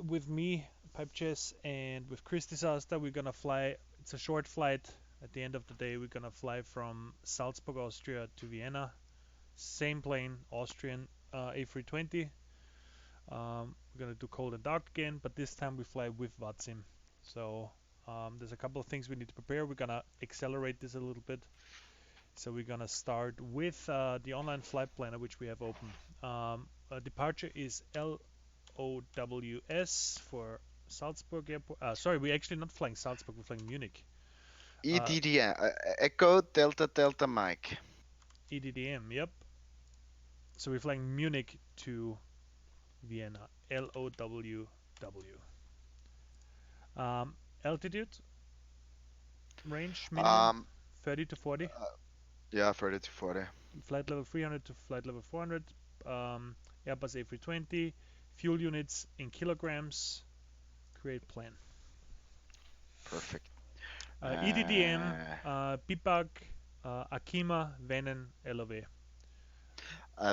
with me, Pipe Chess, and with Chris Disaster, we're gonna fly. It's a short flight. At the end of the day, we're gonna fly from Salzburg, Austria to Vienna. Same plane, Austrian A320. We're gonna do cold and dark again, but this time we fly with VATSIM. So there's a couple of things we need to prepare. We're gonna accelerate this a little bit. So we're gonna start with the online flight planner, which we have open. Departure is LOWS for Salzburg Airport. Sorry, we're actually not flying Salzburg, we're flying Munich. EDDM, Echo Delta Delta Mike. EDDM, yep. So we're flying Munich to Vienna, LOWW. Altitude, range minimum Um, 30 to 40. uh, yeah, 30 to 40. Flight level 300 to flight level 400. Airbus A320. Fuel units in kilograms. Create plan. Perfect. EDDM, Bipag, Akima, Vennen, LOW.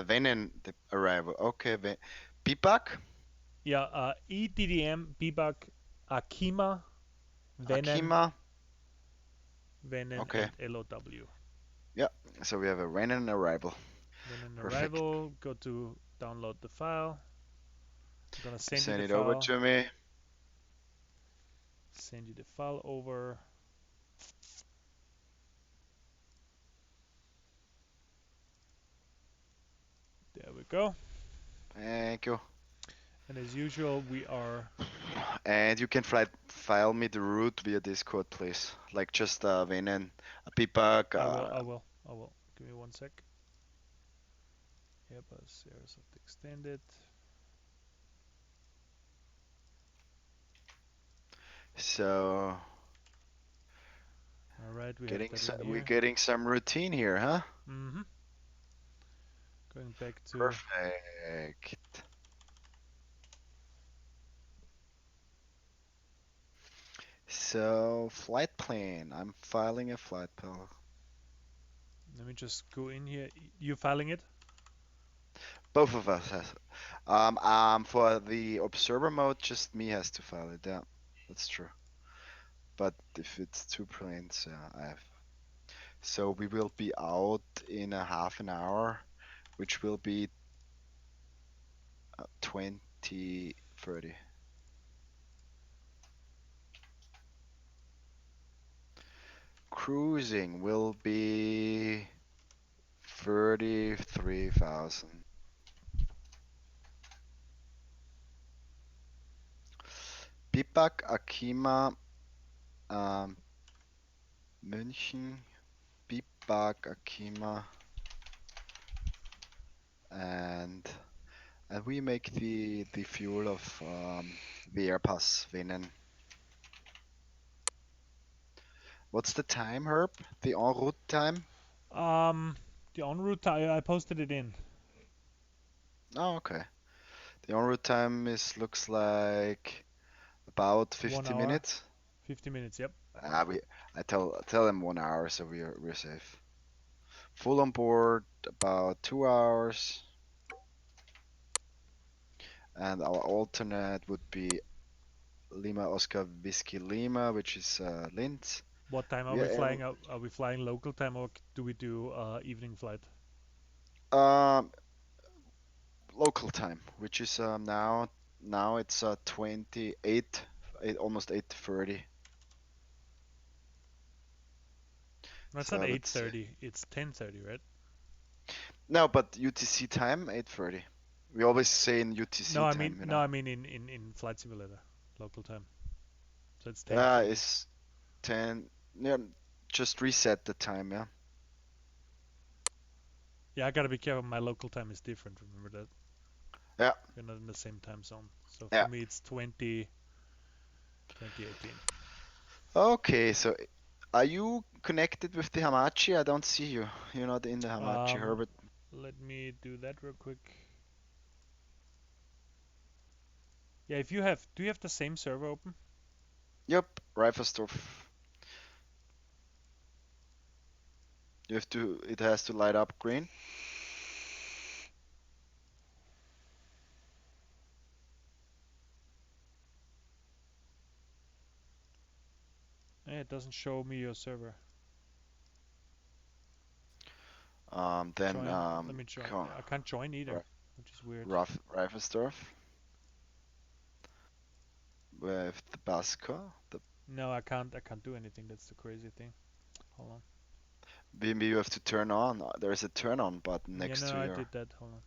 Venin, the arrival. Okay, Pipak, Yeah, EDDM, Bipag, Akima, Vennen, Akima. Vennen, Okay, and LOW. yeah. So we have a Venin arrival. Vennen Perfect. arrival. Go to download the file. I'm gonna send you Send the it over file. to me. Send you the file over. There we go. Thank you. And as usual, we are. And you can file me the route via Discord, please. Like just Venin, a Pipak. I will. I will. I will. Give me one sec. Airbus Aerosoft extended. So All right, we have that in we're here. getting some routine here, huh? Mm-hmm. Going back to. Perfect. So flight plan. I'm filing a flight plan. Let me just go in here. You filing it? Both of us has. For the observer mode, just me has to file it. Yeah, that's true. But if it's two planes, I have. So we will be out in a half an hour, which will be 20:30. Cruising will be 33,000. Pipak, Akima, um, München, Pipak, Akima, and we make the fuel of the Airpass Venin. What's the time, Herb? The en route time? Um, the en route. I posted it in. Oh, okay. The en route time looks like about 1 50 hour, minutes. 50 minutes. Yep. We I tell them 1 hour, so we're safe. Full on board about 2 hours, and our alternate would be Lima Oscar Whiskey Lima, which is Linz. What time are We we are flying? Are we flying local time or do we do evening flight? um local time, which is now it's 28, almost 8:30. No, it's not So let's see. 8:30. It's 10:30, right? No, but UTC time 8:30. We always say in No, UTC I mean time, you no, know. I mean in flight simulator, local time. So it's 10:30. It's 10. Yeah, just reset the time. Yeah. Yeah, I gotta be careful. My local time is different. Remember that Yeah. we're not in the same time zone. So for Yeah. me, it's 2018. Okay. So are you connected with the Hamachi? I don't see you. You're not in the Hamachi, Um, Herbert. Let me do that real quick. Yeah, if you have, do you have the same server open? Yep. Reifersdorf. You have to. It has to light up green. It doesn't show me your server. Then Join. Let me join. co- I can't join either, Ra- which is weird. Reifensdorf with the Basco. No, I can't do anything. That's the crazy thing. Hold on. Maybe you have to turn on. There's a turn on button Yeah, next no, to I your. did that. Hold on.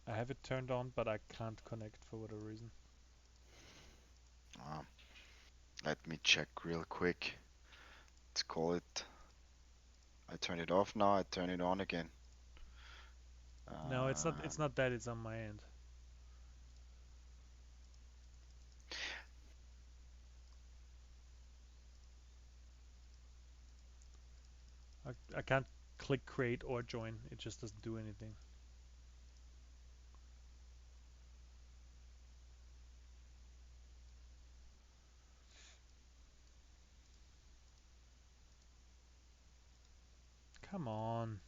I have it turned on, but I can't connect for whatever reason. Um, Let me check real quick. Let's call it. I turn it off now. I turn it on again. No, it's not. Um, It's not that. It's on my end. I can't click create or join. It just doesn't do anything. Come on.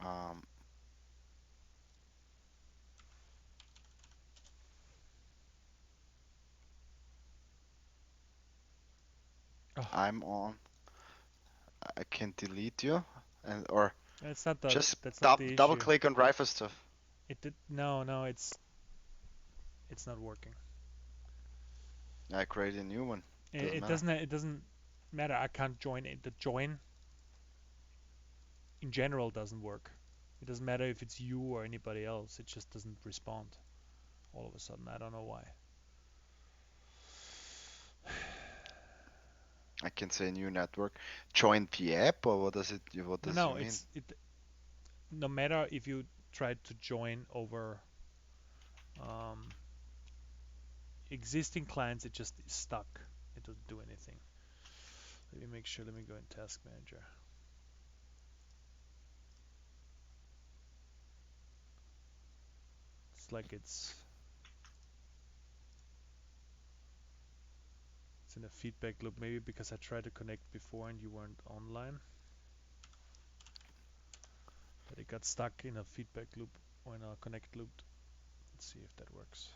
um, Oh, I'm on. I can delete you, and or it's not that. just That's not the double issue. click on rifle stuff. It did. No, no. It's not working. I create a new one. It, Doesn't it matter. doesn't. It doesn't matter. I can't join it. The join in general doesn't work. It doesn't matter if it's you or anybody else. It just doesn't respond all of a sudden. I don't know why. I can say new network. Join the app, or what does it? What No, does you no. mean? It's it. No matter if you try to join over um, existing clients, it just is stuck. It doesn't do anything. Let me make sure. Let me go in Task Manager. It's like it's in a feedback loop. Maybe because I tried to connect before and you weren't online, but it got stuck in a feedback loop or in a connect loop. Let's see if that works.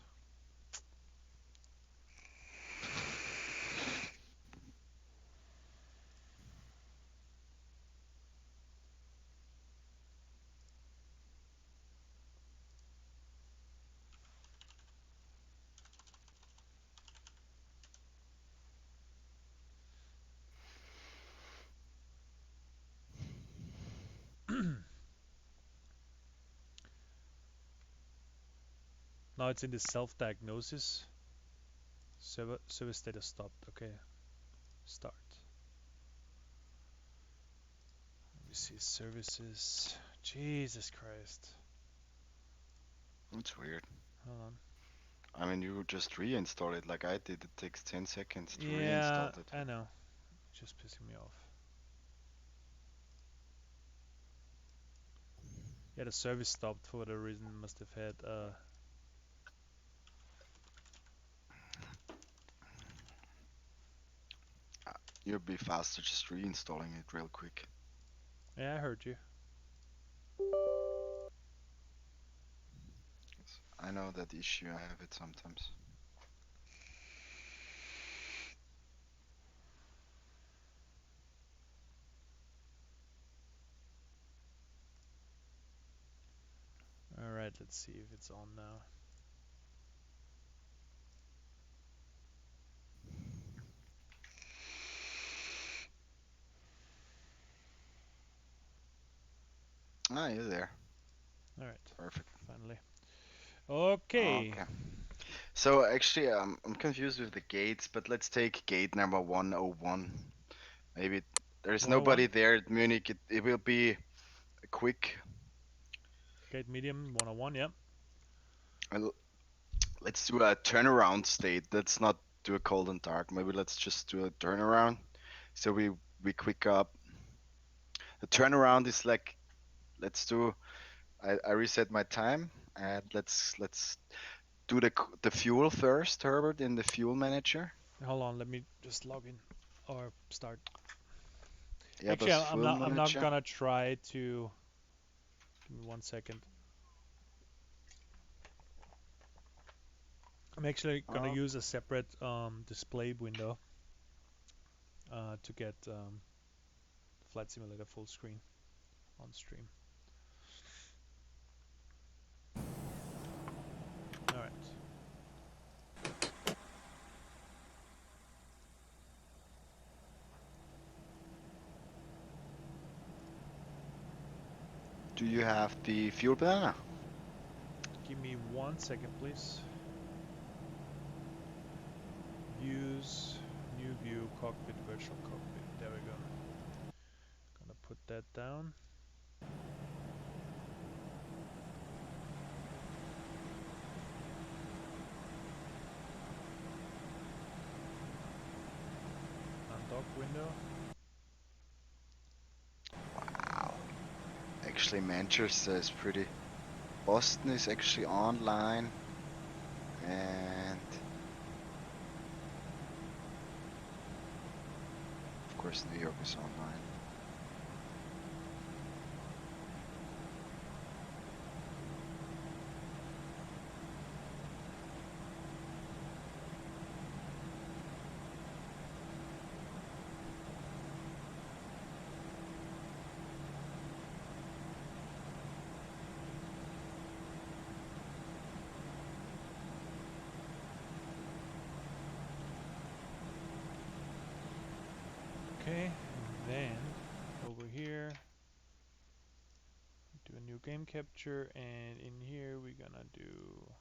Now it's in the self-diagnosis. Service status stopped. Okay, start. Let me see services. Jesus Christ. It's weird. Hold on. I mean, you just reinstall it like I did. It takes 10 seconds to Yeah, reinstall it. I know. Just pissing me off. Yeah, the service stopped for whatever reason. Must have had You'll be faster just reinstalling it real quick. yeah, I heard you. I know that issue. I have it sometimes. Alright, let's see if it's on now. Ah, you're there. Alright, Perfect. finally. Okay. Okay. So actually, I'm confused with the gates, but let's take gate number 101. Maybe there's nobody 101. there at Munich. It will be a quick. Gate medium 101, yep. Well, Let's do a turnaround state. Let's not do a cold and dark. Maybe let's just do a turnaround. So we quick up. The turnaround is like, let's do. I reset my time and let's do the fuel first, Herbert, in the fuel manager. Hold on, let me just log in or start. Yeah, Actually, das I'm fuel not. I'm not manager. gonna try to. Give me 1 second. I'm actually gonna Oh, use a separate display window to get Flight Simulator full screen on stream. All right. do you have the fuel planner? Give me 1 second, please. Views, new view, cockpit, virtual cockpit. There we go. Gonna put that down. Undock window. Wow. Actually, Manchester is pretty. Boston is actually online, and of course New York is online. Okay, and then over here, do a new game capture, and in here we're gonna do.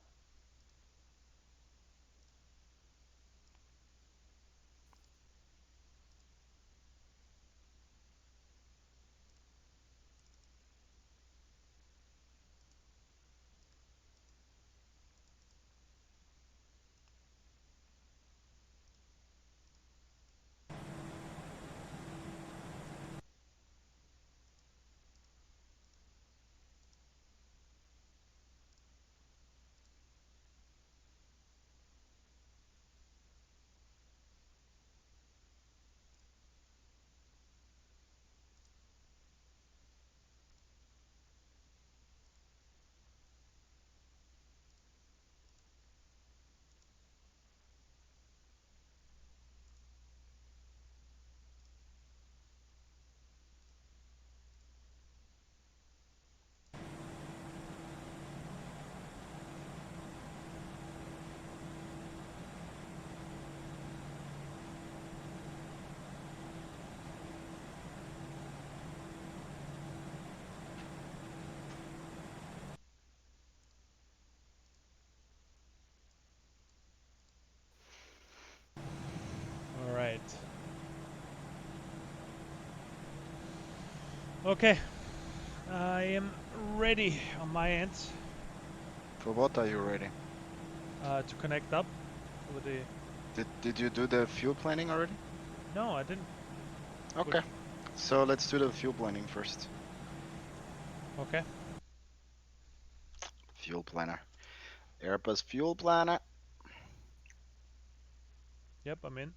All right. Okay, I am ready on my end For what are you ready? to connect up with the. Did you do the fuel planning already? No, I didn't. Okay. So let's do the fuel planning first. Okay. Fuel planner. Airbus fuel planner. Yep, I'm in.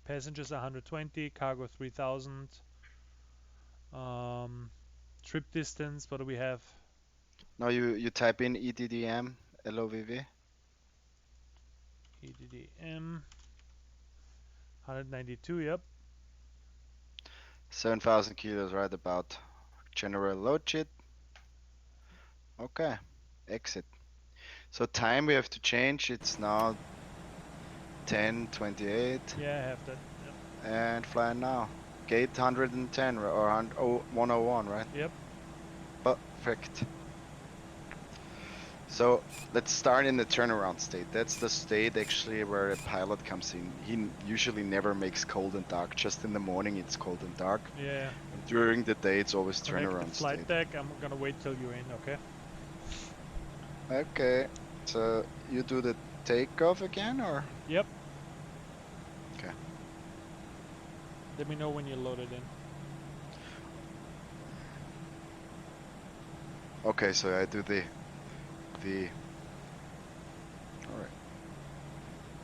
Passengers 120, cargo 3000. Um, trip distance. What do we have? Now you type in EEDM LOWW. EEDM 192. Yep. 7,000 kilos right about. General load sheet. Okay. Exit. So time we have to change. It's now 10:28 Yeah, I have that. Yep. and fly now. Gate 110 or 101, right? Yep. Perfect. So let's start in the turnaround state. That's the state actually where a pilot comes in. He usually never makes cold and dark. Just in the morning it's cold and dark. Yeah. And during the day it's always Connect the turnaround flight state. deck. I'm gonna wait till you're in. Okay. Okay. So you do the takeoff again, or? Yep. Okay. Let me know when you're loaded in. Okay, so I do the. All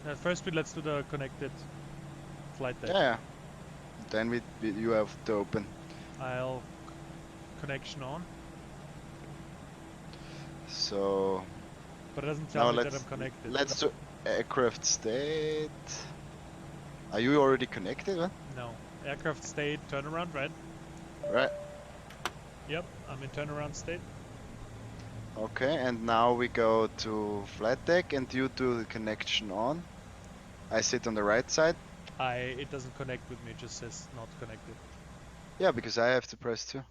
right. First, let's do the connected flight deck. Yeah. Then you have to open. I'll connection on, So but it doesn't tell now me that I'm connected. let's do aircraft state. Are you already connected? Huh? No. Aircraft state turnaround, right? Right. Yep, I'm in turnaround state. Okay, and now we go to flight deck, and you do the connection on. I sit on the right side. It doesn't connect with me, it just says not connected. Yeah, because I have to press too.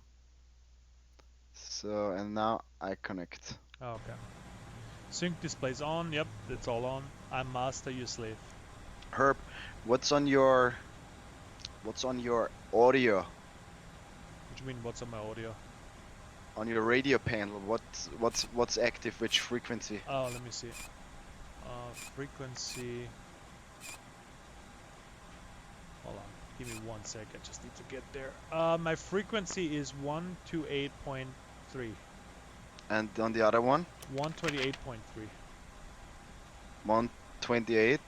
So, and now I connect. Oh, okay. Sync displays on, yep, it's all on. I'm master, you slave. Herb, what's on your audio? What do you mean, what's on my audio? On your radio panel, what's active, which frequency? Oh, let me see. Frequency. Hold on, give me 1 sec. I just need to get there. My frequency is 128.3. And on the other one? 128.3. 128.25.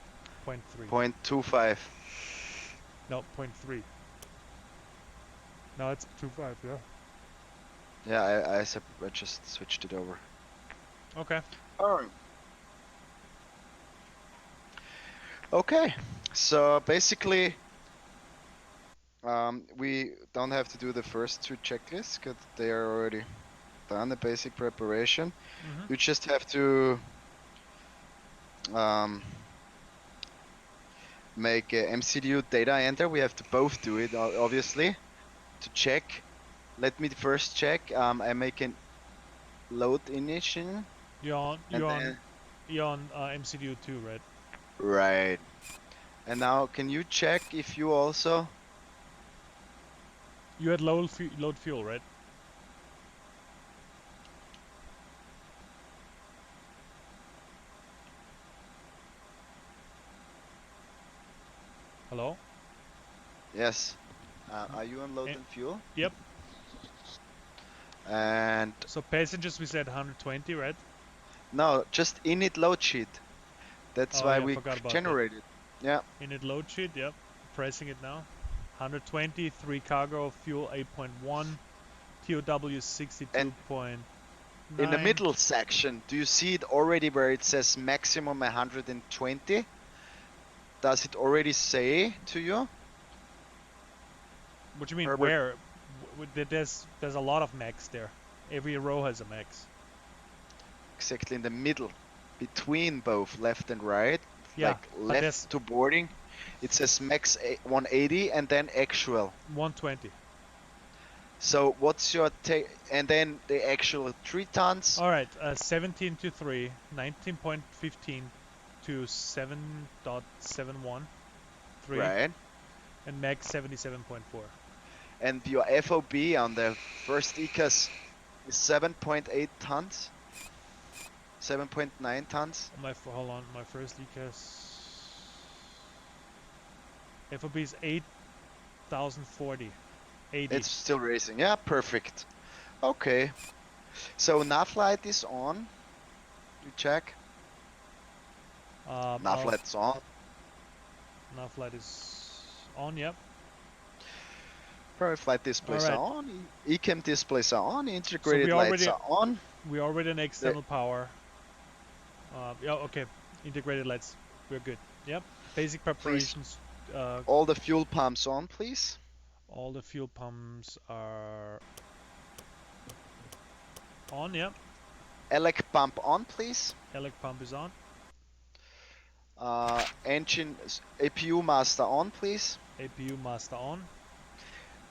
0.3. No, 0.3. No, it's 2.5, yeah. Yeah, I just switched it over. Okay. Alright. Okay, so basically, we don't have to do the first two checklists because they are already done, the basic preparation. Mm-hmm. You just have to make a MCDU data enter. We have to both do it, obviously, to check. Let me first check. I make an load initial. You're on MCDU 2, right? Right. And now, can you check if you also? You had load fuel, right? Hello? Yes. Are you unloading fuel? Yep. And So passengers we said 120, right? no, just init load sheet. That's Oh why yeah, we forgot about generated. Yeah. that. Init load sheet, yep. Pressing it now. 120, 3 cargo, fuel 8.1, TOW 62.9. In the middle section, do you see it already where it says maximum 120? Does it already say to you? What do you mean, Herbert? where? There's a lot of max there. Every row has a max. Exactly in the middle, between both left and right, Yeah, like but there's left to boarding, it says max 180 and then actual. 120. So what's your take? And then the actual 3 tons. All right, 17 to 3, 19.15 to 7.71, 3, Right. and max 77.4. And your FOB on the first ECAS is 7.8 tons. 7.9 tons. Hold on, my first ECAS FOB is 8,040. 80. It's still racing. Yeah, perfect. Okay. So NightFlight is on. You check. NightFlight's on. NightFlight is on, yep. Private flight displays are on. ECAM displays are on. Integrated lights are on. We already an external power. Yeah, okay. Integrated lights. We're good. Yep. Basic preparations. All the fuel pumps on, please. All the fuel pumps are on, yep. Elec pump on, please. Elec pump is on. Engine APU master on, please. APU master on.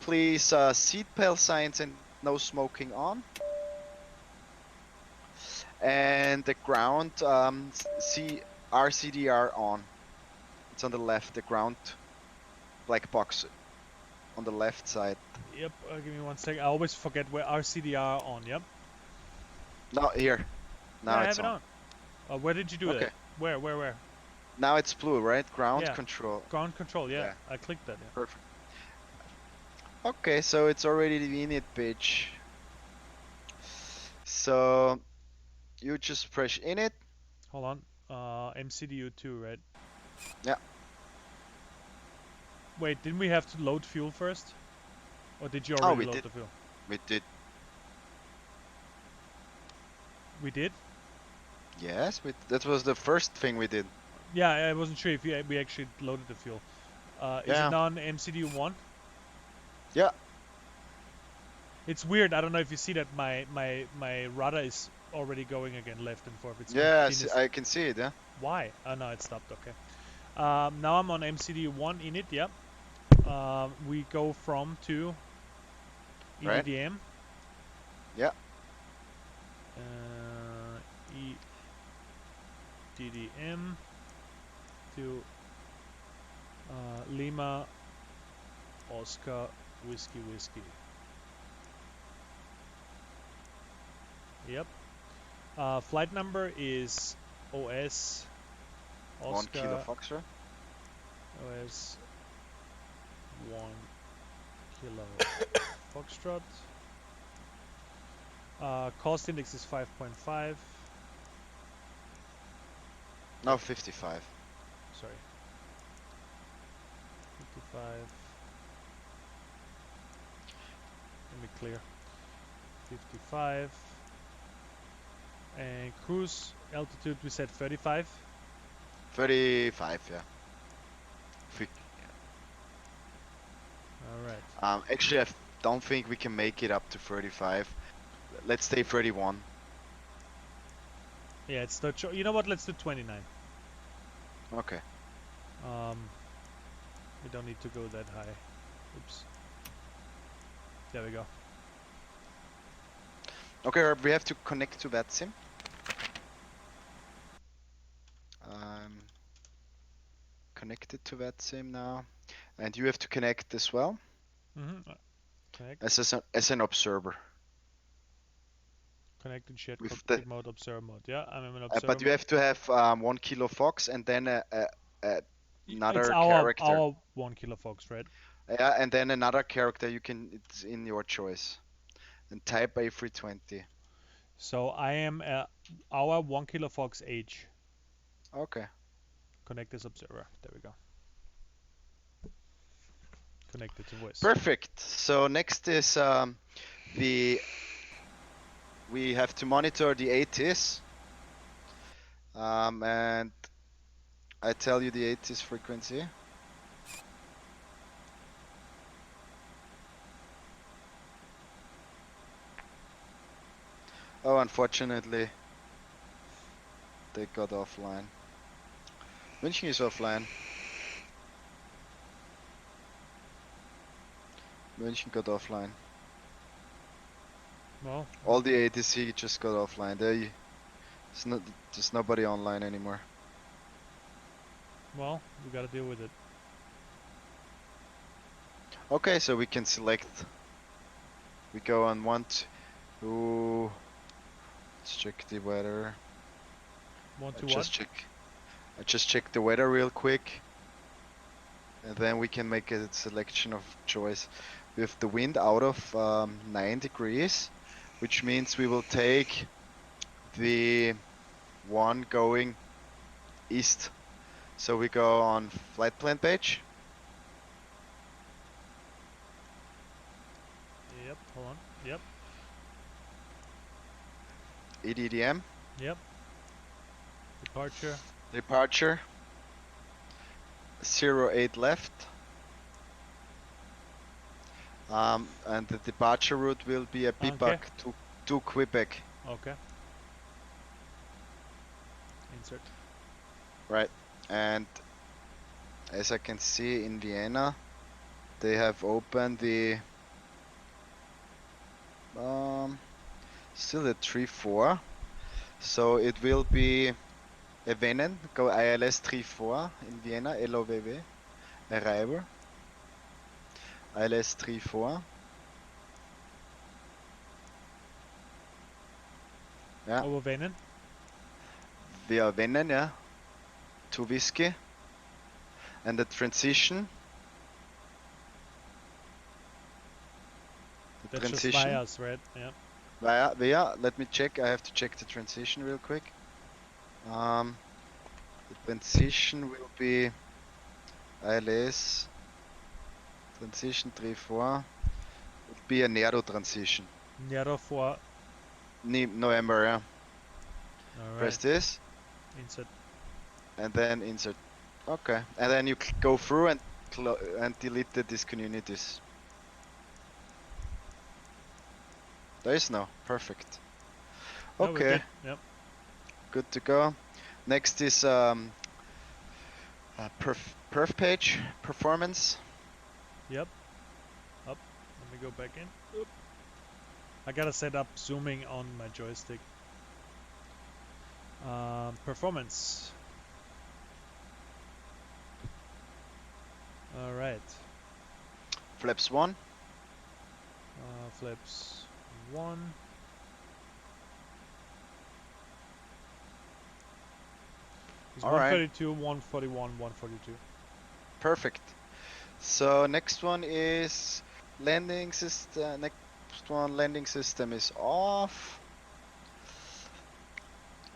Please seatbelt signs and no smoking on. And the ground RCDR on. It's on the left, the ground black box on the left side. Yep, give me 1 second. I always forget where RCDR on, yep. No, here. Yeah, Now I it's have it on. on. Where did you do that? Okay. Where? Now it's blue, right? Ground Yeah, control. ground control. Yeah, Yeah. I clicked that. Yeah. Perfect. Okay, so it's already the init page. So you just press init. Hold on. MCDU2, right? Yeah. Wait, didn't we have to load fuel first? Or did you Oh, already we load did. the fuel? We did. We did? Yes, that was the first thing we did. Yeah, I wasn't sure if we actually loaded the fuel. Is it Yeah. now on MCDU1? Yeah. It's weird. I don't know if you see that my rudder is already going again left and forth. It's Yes, continuous. I can see it. Yeah. Why? Oh no, it stopped. Okay. Now I'm on MCDU1 init. Yep. We go from to Right. EEDM. Yeah. EEDM to Lima Oscar Whiskey. Yep. Flight number is OS 1 kilo Oscar Foxtrot. OS 1 kilo Foxtrot. Cost index is 5.5. No, 55. Sorry. 55. Let me clear. 55. And cruise altitude we said 35. 35. Yeah. All right. Actually, don't think we can make it up to 35. Let's stay 31. Yeah, it's not. You know what? Let's do 29. Okay. We don't need to go that high. Oops. There we go. Okay, Herb, we have to connect to that sim. Connected to that sim now, and you have to connect as well. Connect. As an observer. Connected shared With cockpit mode, observer mode. Yeah, I'm in observer but you mode. have to have 1 kilo Fox and then It's another our character. 1 kilo Fox, right? Yeah, and then another character it's in your choice. And type A320. So I am our 1 kilo Fox H. Okay. Connect as observer. There we go. Connected to voice. Perfect. So next is we have to monitor the ATIS. And I tell you the ATIS frequency. Oh, unfortunately, they got offline. München is offline. München got offline. Well, All the ATC just got offline. There's nobody online anymore. well, we gotta deal with it. Okay, so we can select. We go on 1, 2. Let's check the weather. Want to what? I just check the weather real quick. And then we can make a selection of choice. We have the wind out of 9 degrees, which means we will take the one going east. So we go on flight plan page. Yep, hold on. Yep. EEDM. Yep. Departure. Departure. 08 left. And the departure route will be a Bipak to Quebec. Okay. Insert. Right. And as I can see in Vienna, they have opened the still at 3-4. So it will be a Vennen, go ILS 3-4 in Vienna, LOWW, arrival. ILS 3-4. Yeah. Over Vennen? via Vienna, yeah, to whiskey, and the transition. The That's just via transition us, right? Yeah. via. Let me check. I have to check the transition real quick. The transition will be ILS transition 3-4. Would be a Nero transition. Nero for. November, yeah. All Press right. this Insert. and then insert. Okay, and then you go through and delete the discontinuities. There is no. Perfect. No, we're Okay, good. Yep. good to go. Next is perf page performance. Yep. Up. Let me go back in. Oop. I gotta set up zooming on my joystick. Performance. All right. Flaps 1. Flips 1. It's All right. 132, 141, 142. Perfect. So next one is landing system. Next one, landing system is off.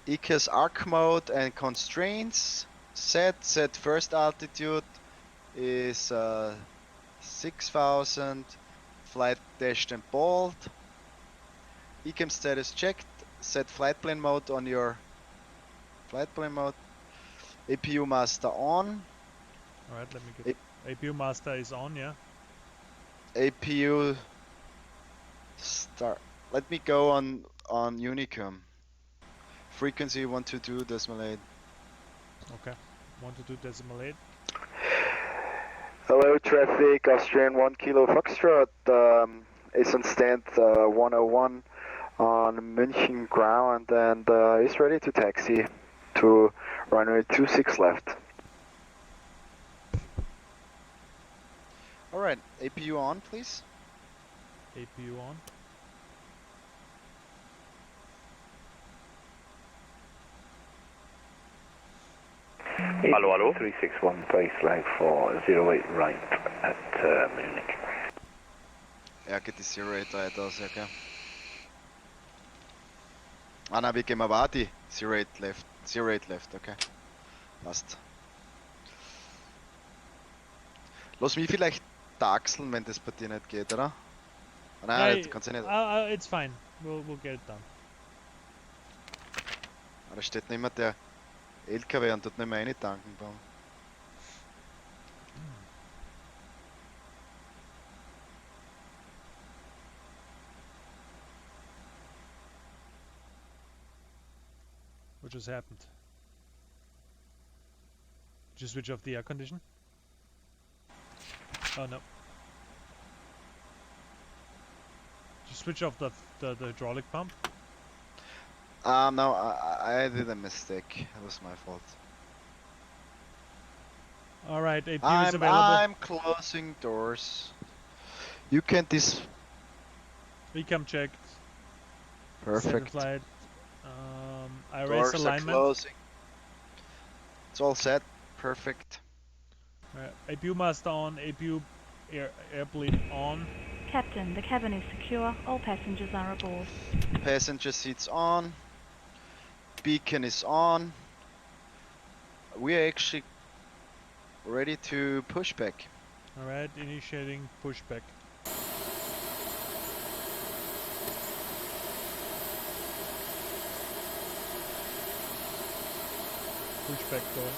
ECAS arc mode and constraints set first altitude is 6000, flight dashed and bold. ECAM status checked, set flight plan mode on your flight plan mode. APU master on. Alright, let me get APU master is on, yeah. APU start. Let me go on Unicum. Frequency 122.8. Okay. 122.8. Hello, traffic, Austrian 1 Kilo Foxtrot is on stand 101 on München ground and is ready to taxi to runway 26 left. Alright, APU on, please. APU on. Hello, hello. 361 baseline for 08 right at Munich. Ja, geht die 08 right aus, okay. Ah, na, wie gehen wir weiter? 08 left. 08 left, okay. Passt. Lass mich vielleicht taxeln, wenn das bei dir nicht geht, oder? Ah, nein, kannst du nicht. It's fine. We'll get it done. Ah, da steht nicht mehr der LKW und tut nicht mehr rein tanken. What just happened? Did you switch off the air condition? Oh no. Did you switch off the hydraulic pump? No, I did a mistake. It was my fault. Alright, APU is available. I'm closing doors. You can Recam checked. Perfect. Flight. I Doors raise alignment. are closing. It's all set. Perfect. APU master on. APU air bleed on. Captain, the cabin is secure. All passengers are aboard. Passenger seats on. Beacon is on. We are actually ready to push back. Alright, initiating pushback. Pushback going.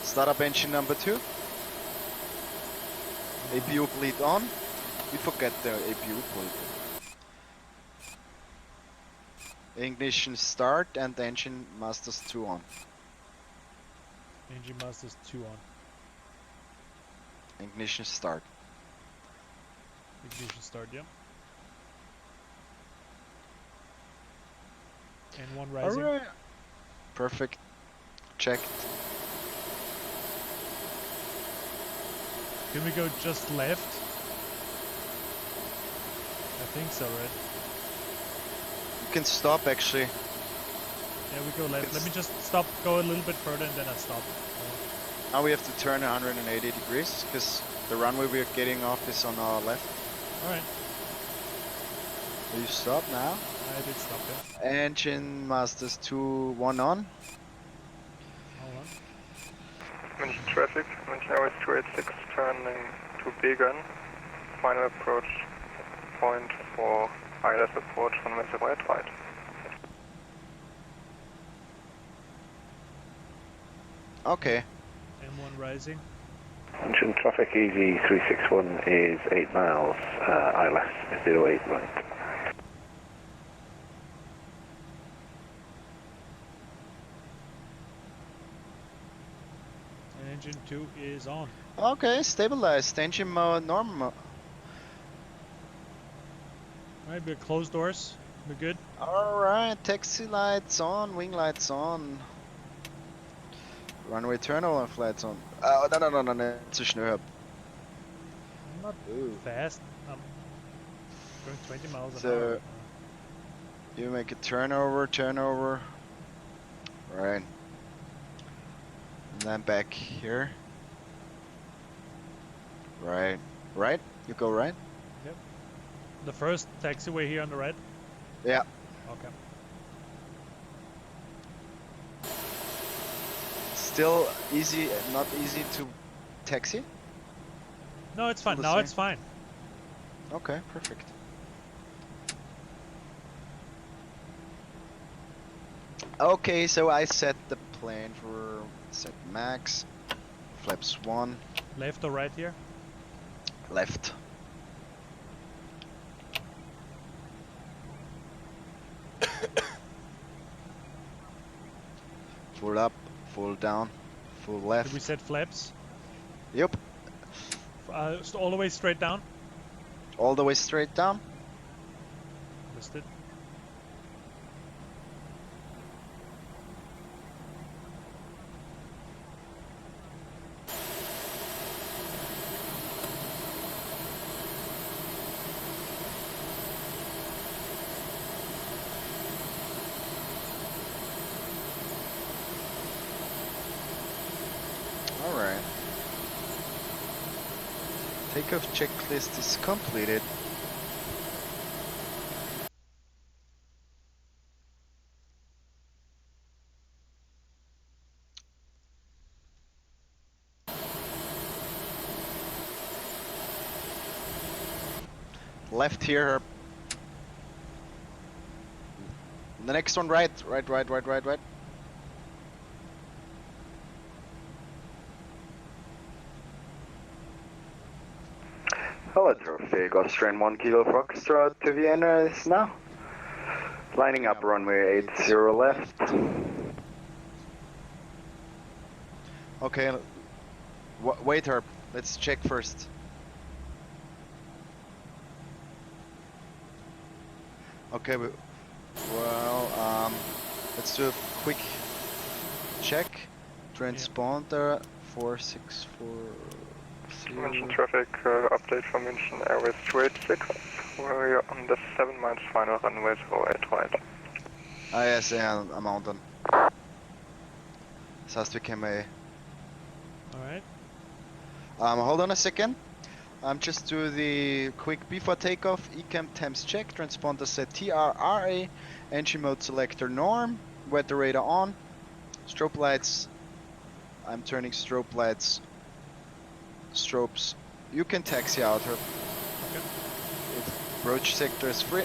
Start up engine number 2. APU bleed on. We forget the APU bleed. Ignition start and engine masters 2 on. Engine masters 2 on. Ignition start. Ignition start, yep. And 1 rising. Alright. Perfect. Checked. Can we go just left? I think so, right? You can stop actually. Yeah, we go left. Let me just stop, go a little bit further, and then I stop. Now we have to turn 180 degrees because the runway we're getting off is on our left. Alright, Will you stop now? I did stop there. Engine masters 2, 1 on. Hold on. München traffic, München Airways 286 turning to Beacon. Final approach point for ILS approach on NightFlight. Okay. M1 rising. München traffic EG 361 is 8 miles, ILS 08 right. And engine 2 is on. Okay, stabilized. Engine mode normal. Alright, we're closed doors. We're good. Alright, taxi lights on, wing lights on. Runway turnover flights on. Oh, no, nicht zu schnell. I'm not Ooh. fast. I'm going 20 miles an So- hour. You make a turnover. Right. And then back here. Right. Right? You go right? The first taxiway here on the right? Yeah. Okay. Still easy, not easy to taxi? No, it's fine. the Now same. it's fine. Okay, perfect. Okay, so I set the plane for set max. Flaps 1, Left or right here? left. Full up, full down, full Did left. we set flaps? Yep, All the way straight down? all the way straight down. Understood. Alright. Takeoff checklist is completed. Left here. The next one right. Hello, traffic, Austrian 1 Kilo Foxtrot to Vienna is now. Lining up runway 80 left. Okay. Wait, Herb. Let's check first. Okay, well, let's do a quick check. Transponder 4640. München traffic update from München Airways 286. We're on the 7 miles final runway 08 right. Ah, yes, yeah, I'm unten. Das heißt, wir können Alright. hold on a second. Just do the quick before takeoff, ECAM temps check, transponder set TRRA, engine mode selector norm, weather radar on, strobe lights, I'm turning strobe lights, strobes, you can taxi out her. Okay. Approach sector is free.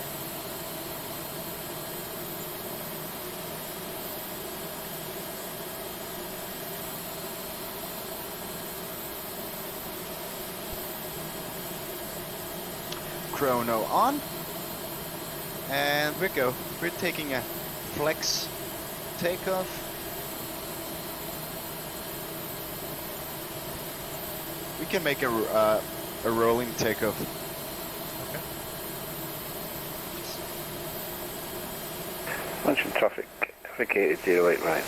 Chrono on, and we go. We're taking a flex takeoff. We can make a rolling takeoff. Okay. München traffic, vacated 08 right.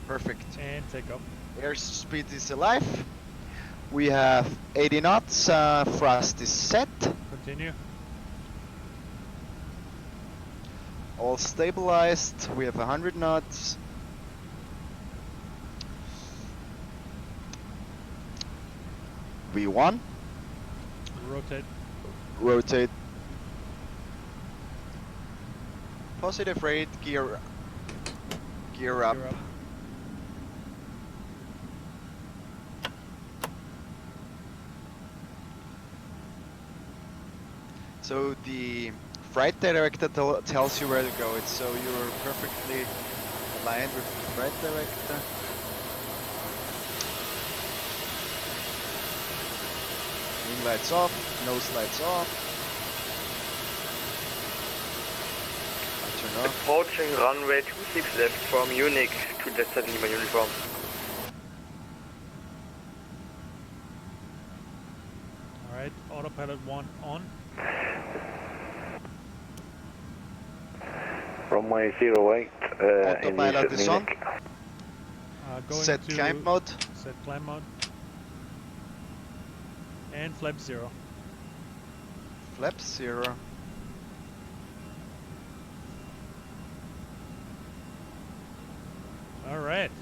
Perfect. And take off. Airspeed is alive. We have 80 knots. Thrust is set. Continue. All stabilized. We have 100 knots. V1. Rotate. Rotate. Positive rate. Gear up. Gear up. So the flight director tells you where to go. So you're perfectly aligned with the flight director. Wing lights off, nose lights off. I turn off. Approaching runway 26 left from Munich to Jet 7 Lima uniform. Alright, autopilot 1 on. Runway 08, Autopilot is on. Going Set to climb mode. Set climb mode. And flap 0. Flap 0. Alright.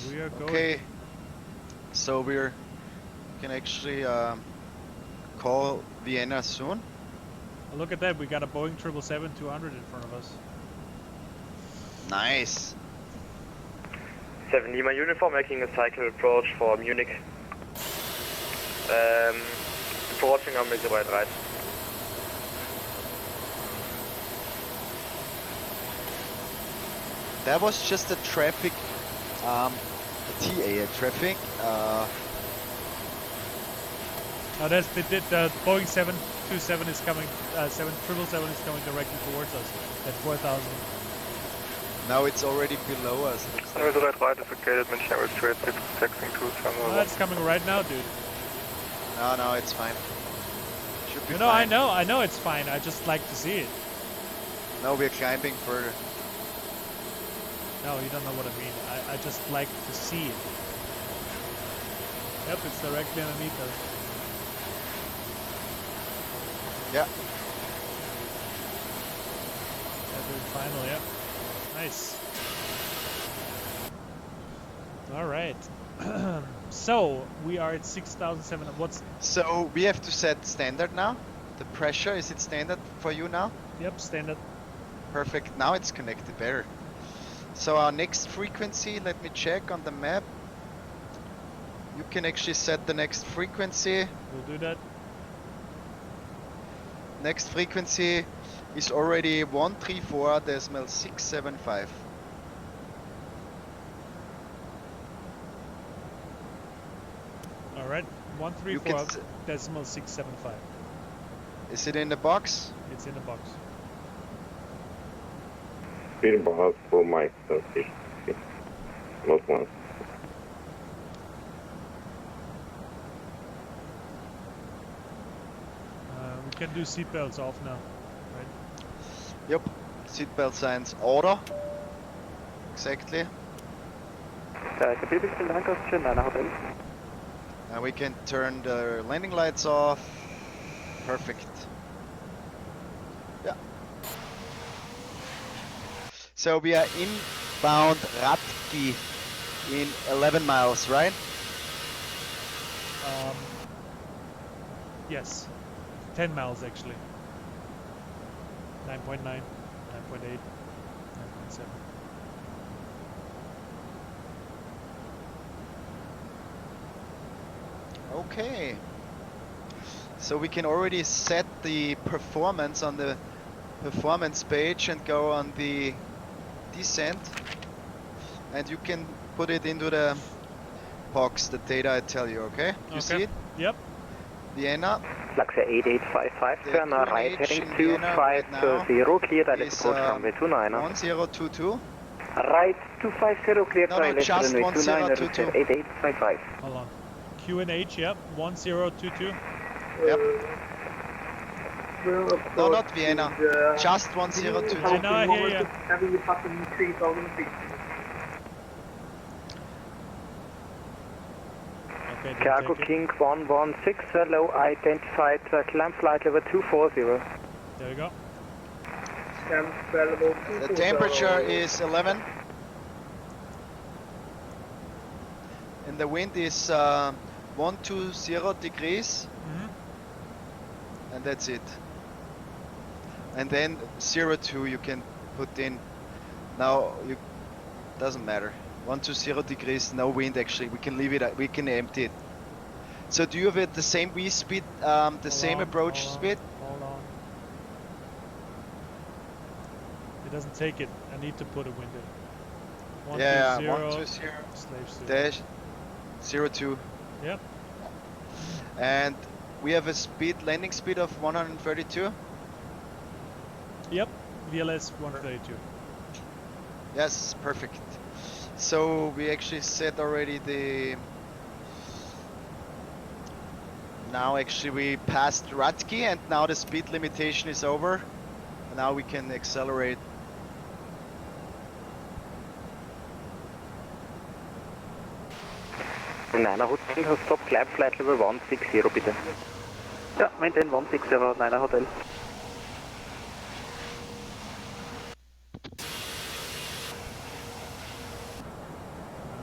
We are going. Okay. So we can actually call Vienna soon. Oh, look at that, we got a Boeing 777-200 in front of us. Nice. 7 Lima uniform making a cycle approach for Munich. Approaching on Missile right. That was just a traffic, a TA traffic. Oh, that's the Boeing 727 is coming, 777 is coming directly towards us at 4,000. Now it's already below us. Missile right is located, München Airways 286, taxiing to Oh, Terminal that's coming right now, dude. No, it's fine. Should be No, fine. I know it's fine. I just like to see it. No, we're climbing further. No, you don't know what I mean. I just like to see it. Yep, it's directly underneath us. Yeah. Final, yep. Nice. Alright. So, we are at 6,700. What's... So we have to set standard now. The pressure, is it standard for you now? Yep, standard. Perfect. Now it's connected better. So our next frequency, let me check on the map. You can actually set the next frequency. We'll do that. Next frequency is already 134.675. Alright, You can 134.675. Is it in the box? It's in the box. Speedball for Mike, okay. Not one. We can do seatbelts off now, right? Yep. Seatbelt signs order. Exactly. And we can turn the landing lights off. Perfect. Yeah. So we are inbound Radki in 11 miles, right? Yes. 10 miles actually. 9.9, 9.8, 9.7. Okay. So we can already set the performance on the performance page and go on the descent. And you can put it into the box, the data I tell you, okay? You see it? Yep. Vienna. Luxor 8855, The turn right, QNH heading in Vienna right now 2520, clear direct is approach runway 29. 1022. Right 250, clear No, direct just runway 29, 1022. 8855. Hold on. QNH, yep. 1022. Yep. No, not Vienna. Just 1022. I know, I hear you. Okay, don't Cargo take it. King 116, hello, identified climb flight level 240. There we go. The temperature is 11. And the wind is 120 degrees. And that's it. And then 02 you can put in. Now you doesn't matter. 120 degrees, no wind actually. We can leave it. We can empty it. So do you have it the same V speed, the same approach speed? Hold on. It doesn't take it. I need to put a wind in. 120 slave dash 02. Yep. And we have a landing speed of 132. Yep. VLS 132. Yes, perfect. So we actually set already the. Now actually we passed Ratki and now the speed limitation is over. And now we can accelerate. Niner Hotel has stopped climb flight level 160 bitte. Ja, maintain 160 Niner Hotel.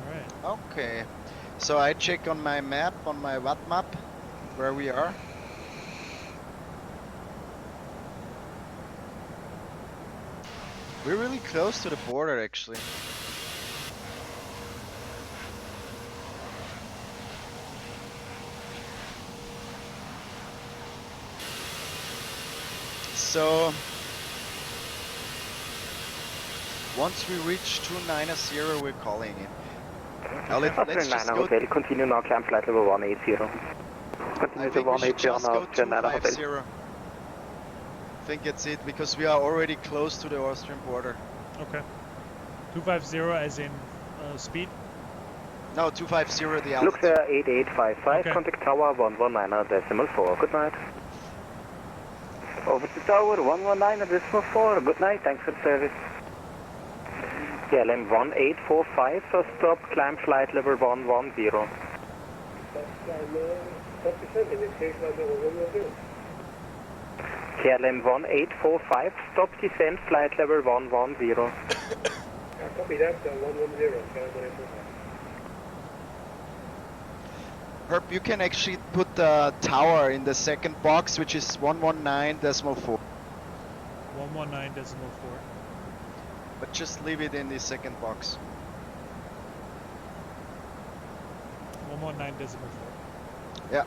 Alright. Okay. So I check on my map, on my watt map, where we are. We're really close to the border actually. So once we reach 290, we're calling in. Now let's just go. Hotel, continue now climb flight level 180. I Continue to think we should 180 just now, go Niner Hotel. 250. I think that's it because we are already close to the Austrian border. Okay. 250 as in speed? No, 250 the altitude. Look there, 8855, Okay. contact tower 119.4, good night. Over to tower 119.4, good night, thanks for the service. KLM 1845, so stop, climb flight level 110. KLM 1845, stop descent flight level 110. Copy that, 110, Herb, you can actually put the tower in the second box, which is 119.4. 119.4. But just leave it in the second box. 119.4. Yeah.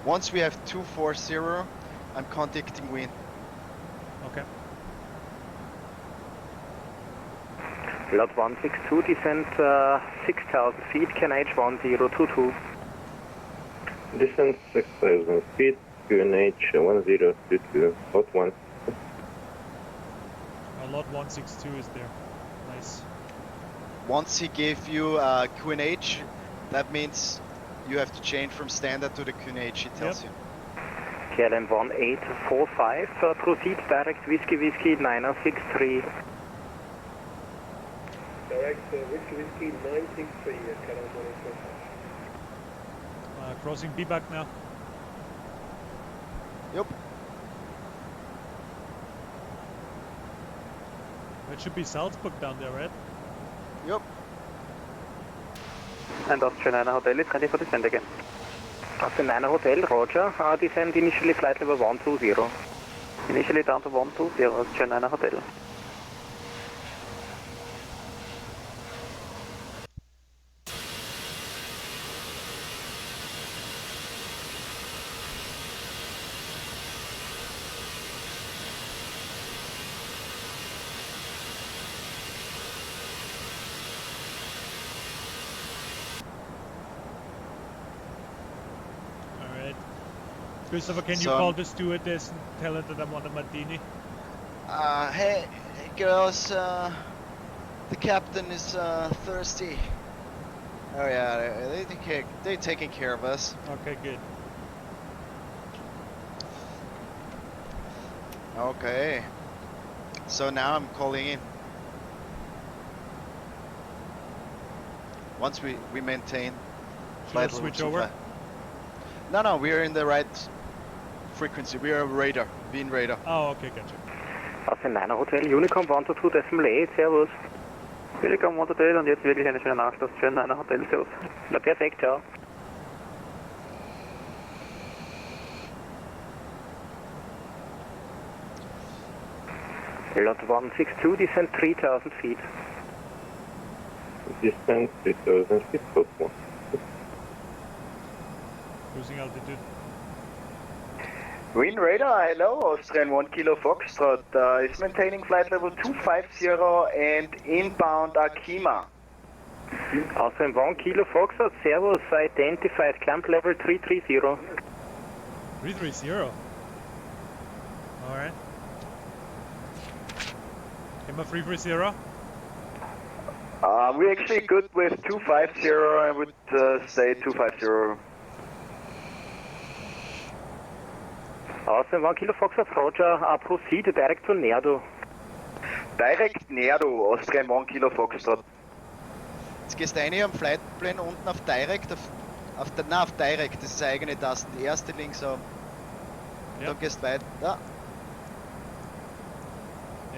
Once we have 240, I'm contacting wind. Okay. Lot 162, descent 6,000 feet, KNH 1022. Descent 6,000 feet, QNH 1022, lot 1. Lot 162 is there. Nice. Once he gave you QNH, that means you have to change from standard to the QNH, he tells you. KLM 1845, proceed direct Whiskey 963. Direct Whiskey 963 at KLM 1845. Crossing B-back now. Yep. It should be Salzburg down there, right? Yep. And Austrian Niner Hotel is ready for descent again. Austrian Niner Hotel, roger. Descent initially flight level 120. Initially down to 120, Austrian Niner Hotel. Christopher, can you call the stewardess and tell her that I want a martini? Hey girls, the captain is thirsty. Oh yeah, they're taking care of us. Okay, good. Okay. So now I'm calling in. Once we maintain Should I flight level switch 25. over? No, we are in the right frequency. We are radar, Wien radar. Oh, okay, gotcha. Aus 9 Hotel, Unicom 122.8, servus. Unicom 128 und jetzt wirklich eine schöne Nacht, das schöne 9 Hotel, servus. Na perfekt, ciao. Lot 162, descent 3000 feet. Distance 3000 feet, code 1. Cruising altitude. Wien radar, hello, Austrian 1 Kilo Foxtrot is maintaining flight level 250 and inbound Akima. Austrian 1 Kilo Foxtrot, servus, identified, climb level 330. 330. Alright. Am I 330? We're actually good with 250, I would say 250. Austrian 1 Kilo Foxtrot, Roger, proceed direct to Nerdo. Direct Nerdo, Austrian 1 Kilo Foxtrot. Jetzt gehst du rein am Flightplan unten auf Direct, auf Direct, das ist eine eigene Taste. Die erste links oben. Ja. Dann gehst du weiter. Da,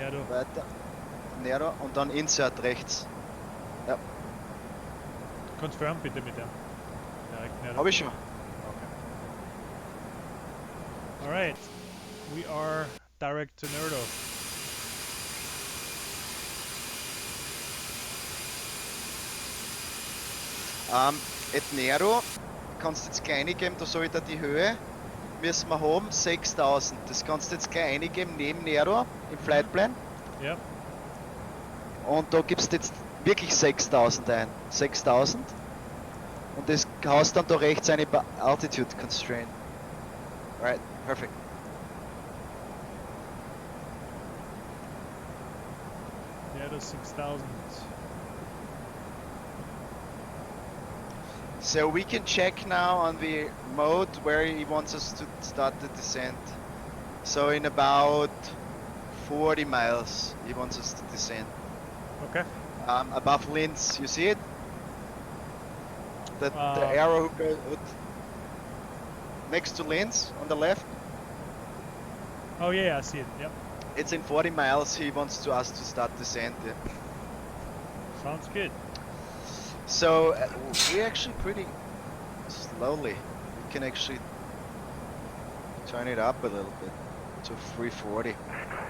Ja, du. weiter. Nero und dann Insert rechts. Ja, Confirm bitte mit dem. Direkt näher. hab ich schon. Alright. We are direct to Nerdo. Et Nero, kannst du jetzt gleich eingeben, da soll da die Höhe, müssen wir haben 6000. Das kannst du jetzt gleich eingeben neben Nero im Flightplan. Ja. Und da gibst du jetzt wirklich 6000 ein. 6000. Und das haust dann da rechts eine Altitude Constraint. Right, perfect. Nerdo 6000. So we can check now on the mode where he wants us to start the descent. So in about 40 miles he wants us to descend. Okay. Above Linz, you see it? The Uh, arrow who goes next to Linz on the left. Oh yeah, I see it. Yep. It's in 40 miles. He wants to us to start descent. Yeah. Sounds good. So we're actually pretty slowly. We can actually turn it up a little bit to 340.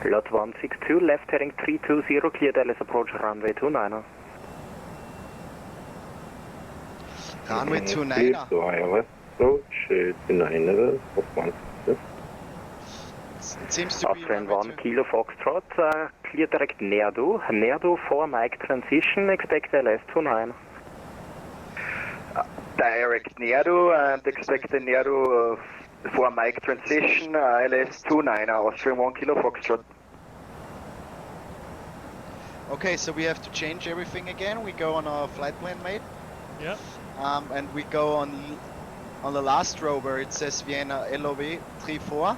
Lot 162, left heading 320, cleared LS approach runway 29er. Runway Please 29er. to ILS approach 29er, code 1. It seems to be Austrian runway 1 Kilo Foxtrot, clear direct Nerdo. Nerdo 4 Mike transition, expect LS 29. Direct Nerdo and expect the Nerdo for Mike transition, ILS 29, Austrian 1 Kilo Foxtrot. Okay, so we have to change everything again. We go on our flight plan, mate. Yeah. And we go on the last row where it says Vienna LOWW 34.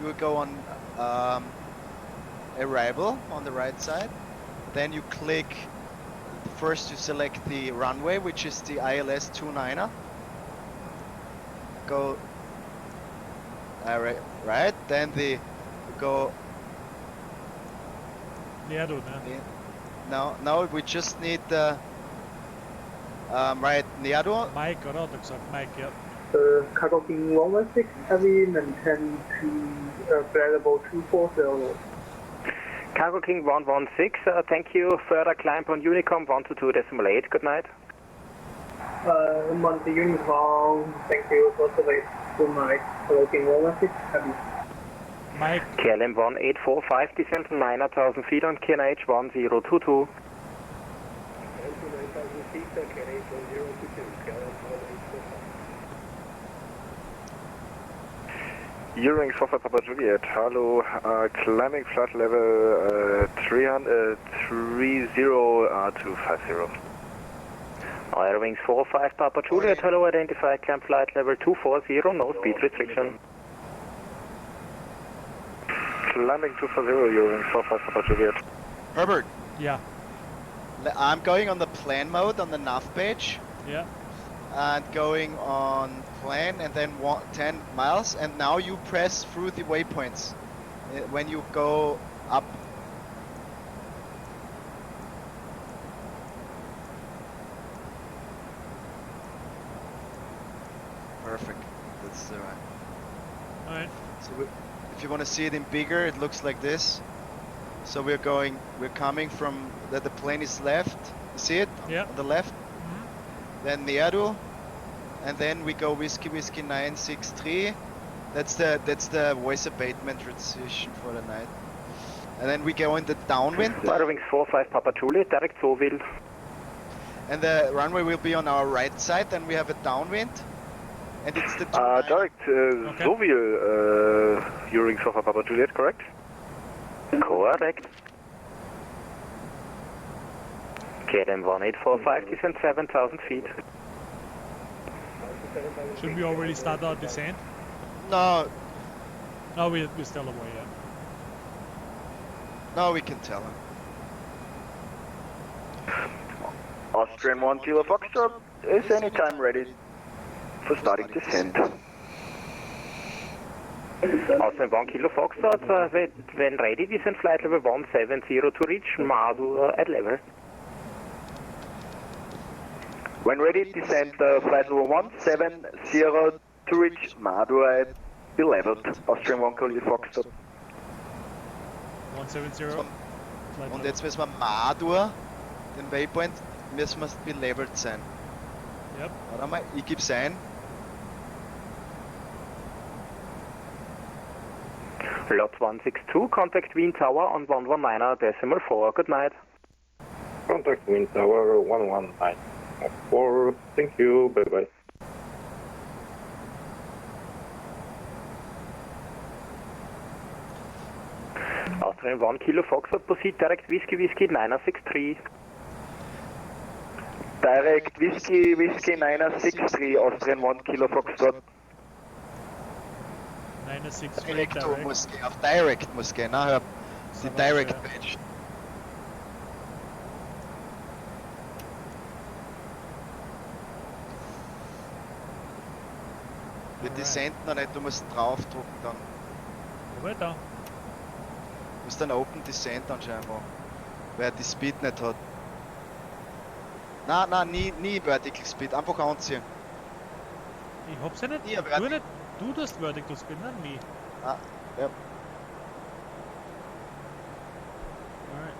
You will go on arrival on the right side. Then you click, first you select the runway, which is the ILS 29er. Go right, then you go Nerdo, ne? no, we just need the right Nerdo. Mike, oder? Hat er gesagt. Mike, ja. Cargo King 116, heavy, maintain to flight level 240. Cargo King 116, thank you. Further climb on Unicom 122.8, good night. Monte Uniform, thank you for the rate. Good night. Cargo King 116, heavy. Mike, KLM 1845, descent 9,000 feet on KNH 1022. 9,000 feet, KNH 1022, KLM 1845. Uring Software Papa Juliet, hello, climbing flight level 30 Air Wings 45 Papa Juliet, hello, identify climb flight level 240, no speed restriction. climbing 240, using 45 Papa Juliet. Herbert, Yeah, I'm going on the plan mode on the nav page yeah. and going on plan and then 10 miles, and now you press through the waypoints when you go up. Perfect. That's the right. Alright. So if you want to see it in bigger, it looks like this. So we're coming from the plane is left. You see it? Yeah. On the left. Mhm. Then Neadu, and then we go whiskey 963. That's the voice abatement transition for the night. And then we go in the downwind. Wings 45 Papa Juliet, direct Zoville. And the runway will be on our right side, and we have a downwind. And it's the Direct Zoville, Uring 45 Papa Juliet, correct? Correct. KLM 1845, descend 7,000 feet. Should we already start our descent? No, No, we're still away, yeah. no, we can tell him. Austrian 1 Kilo Foxtrot is anytime ready for starting descent. Austrian 1 Kilo Foxtrot, when ready, descend flight level 170 to reach Madu at level. When ready, descend flight level 170 to reach Madu at be leveled. Austrian 1 Kilo Foxtrot. 170. Flight Und level. jetzt müssen wir Madur, den Waypoint, müssen wir belevelt sein. Yep. Warte mal, ich geb's ein. Lot 162, contact Wien Tower on 119.4. Good night. Contact Wind Tower 119.4. Thank you. Bye bye. Austrian 1 Kilo Foxtrot, proceed direct Whiskey 963. Direct Whiskey 963, Austrian 1 Kilo Foxtrot. 963 Direkt direct. muss gehen, auf Direct muss gehen, ne? Die Direct Page. Wir descenten noch nicht, du musst draufdrucken dann. Wo da? Du musst dann Open Descent anscheinend machen, weil er die Speed nicht hat. Nein, nie Vertical Speed, einfach anziehen. Ich hab's ja nicht. Ja, Du nicht. Du tust Vertical Speed, nicht me. Ah, ja. Alright.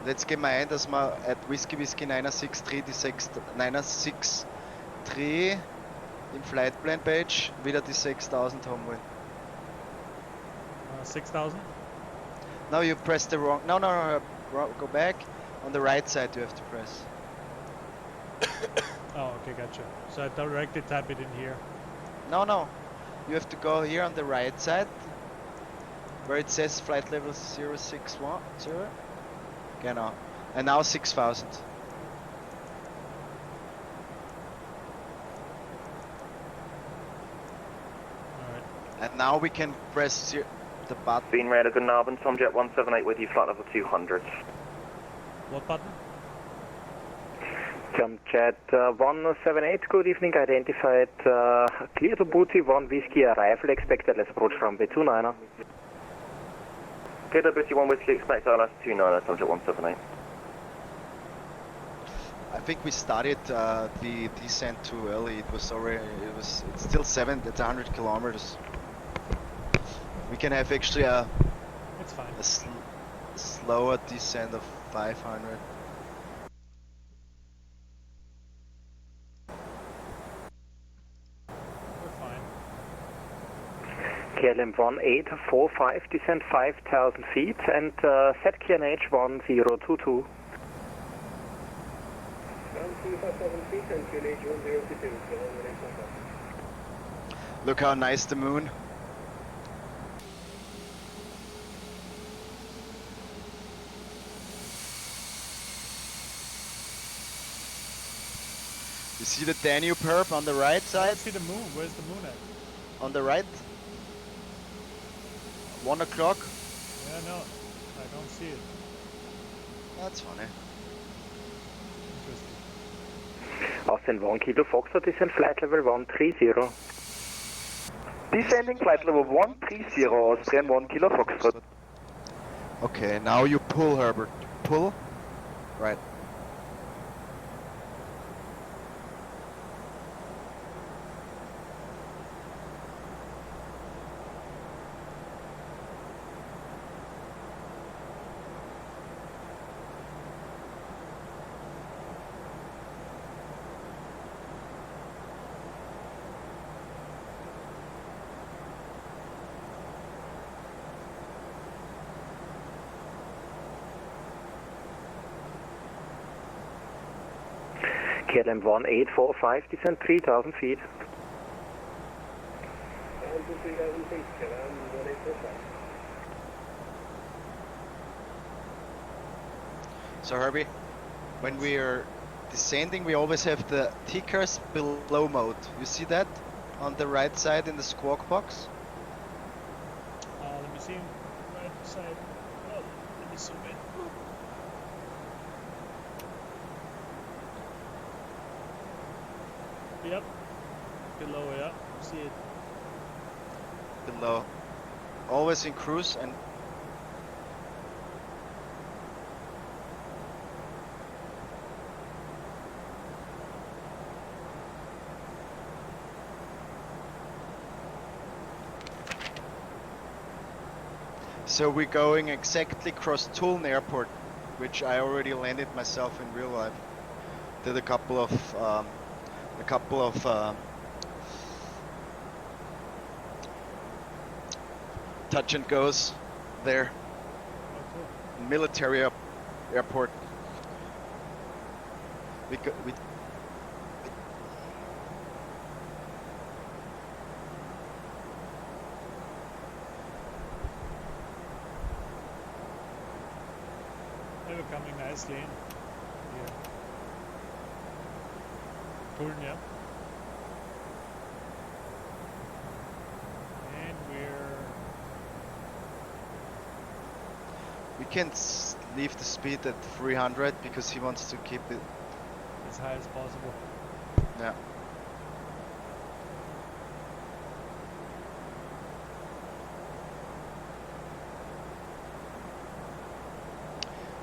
Und jetzt gehen wir ein, dass wir at Whiskey 963 die 963 im Flight Plan Page wieder die 6000 haben wollen. 6000. No, you press the wrong. No, go back. On the right side, you have to press. Oh, okay, gotcha. So I directly type it in here. No. You have to go here on the right side, where it says flight level 061. Genau. And now 6000. Alright. And now we can press the button. Being radar, good Narbon, Tomjet 178 with you, flight level 200. What button? Tomjet 178, good evening, identified, clear to booty, 1 Whiskey arrival, expected less approach from B29er. Clear to booty, 1 Whiskey, expect ILS 29, Tomjet 178. I think we started the descent too early. It's still 100 kilometers. We can have actually It's fine. a slower descent of 500. We're fine. KLM 1845, descend 5,000 feet and set QNH 1022. Look how nice the moon. You see the Danube herb on the right I side? see the moon. Where's the moon at? On the right. 1 o'clock. Yeah, no, I don't see it. That's funny. Interesting. Austin 1 Kilo Foxtrot, descend flight level 130. Descending flight level 130, Austrian 1 Kilo Foxtrot. Okay, now you pull, Herbert. Pull. Right. KLM 1845, descend 3,000 feet. So Herbie, when we are descending, we always have the tickers below mode. You see that on the right side in the squawk box? Let me see. Right side. Oh, let me zoom in. Yep. Below, yeah. See it. Below. Always in cruise and so we're going exactly across Tulln Airport, which I already landed myself in real life. Did a couple of touch and goes there. Oh, cool. Military airport. We They were coming nicely in. Yeah. Cool, yeah. And we can leave the speed at 300 because he wants to keep it as high as possible. Yeah.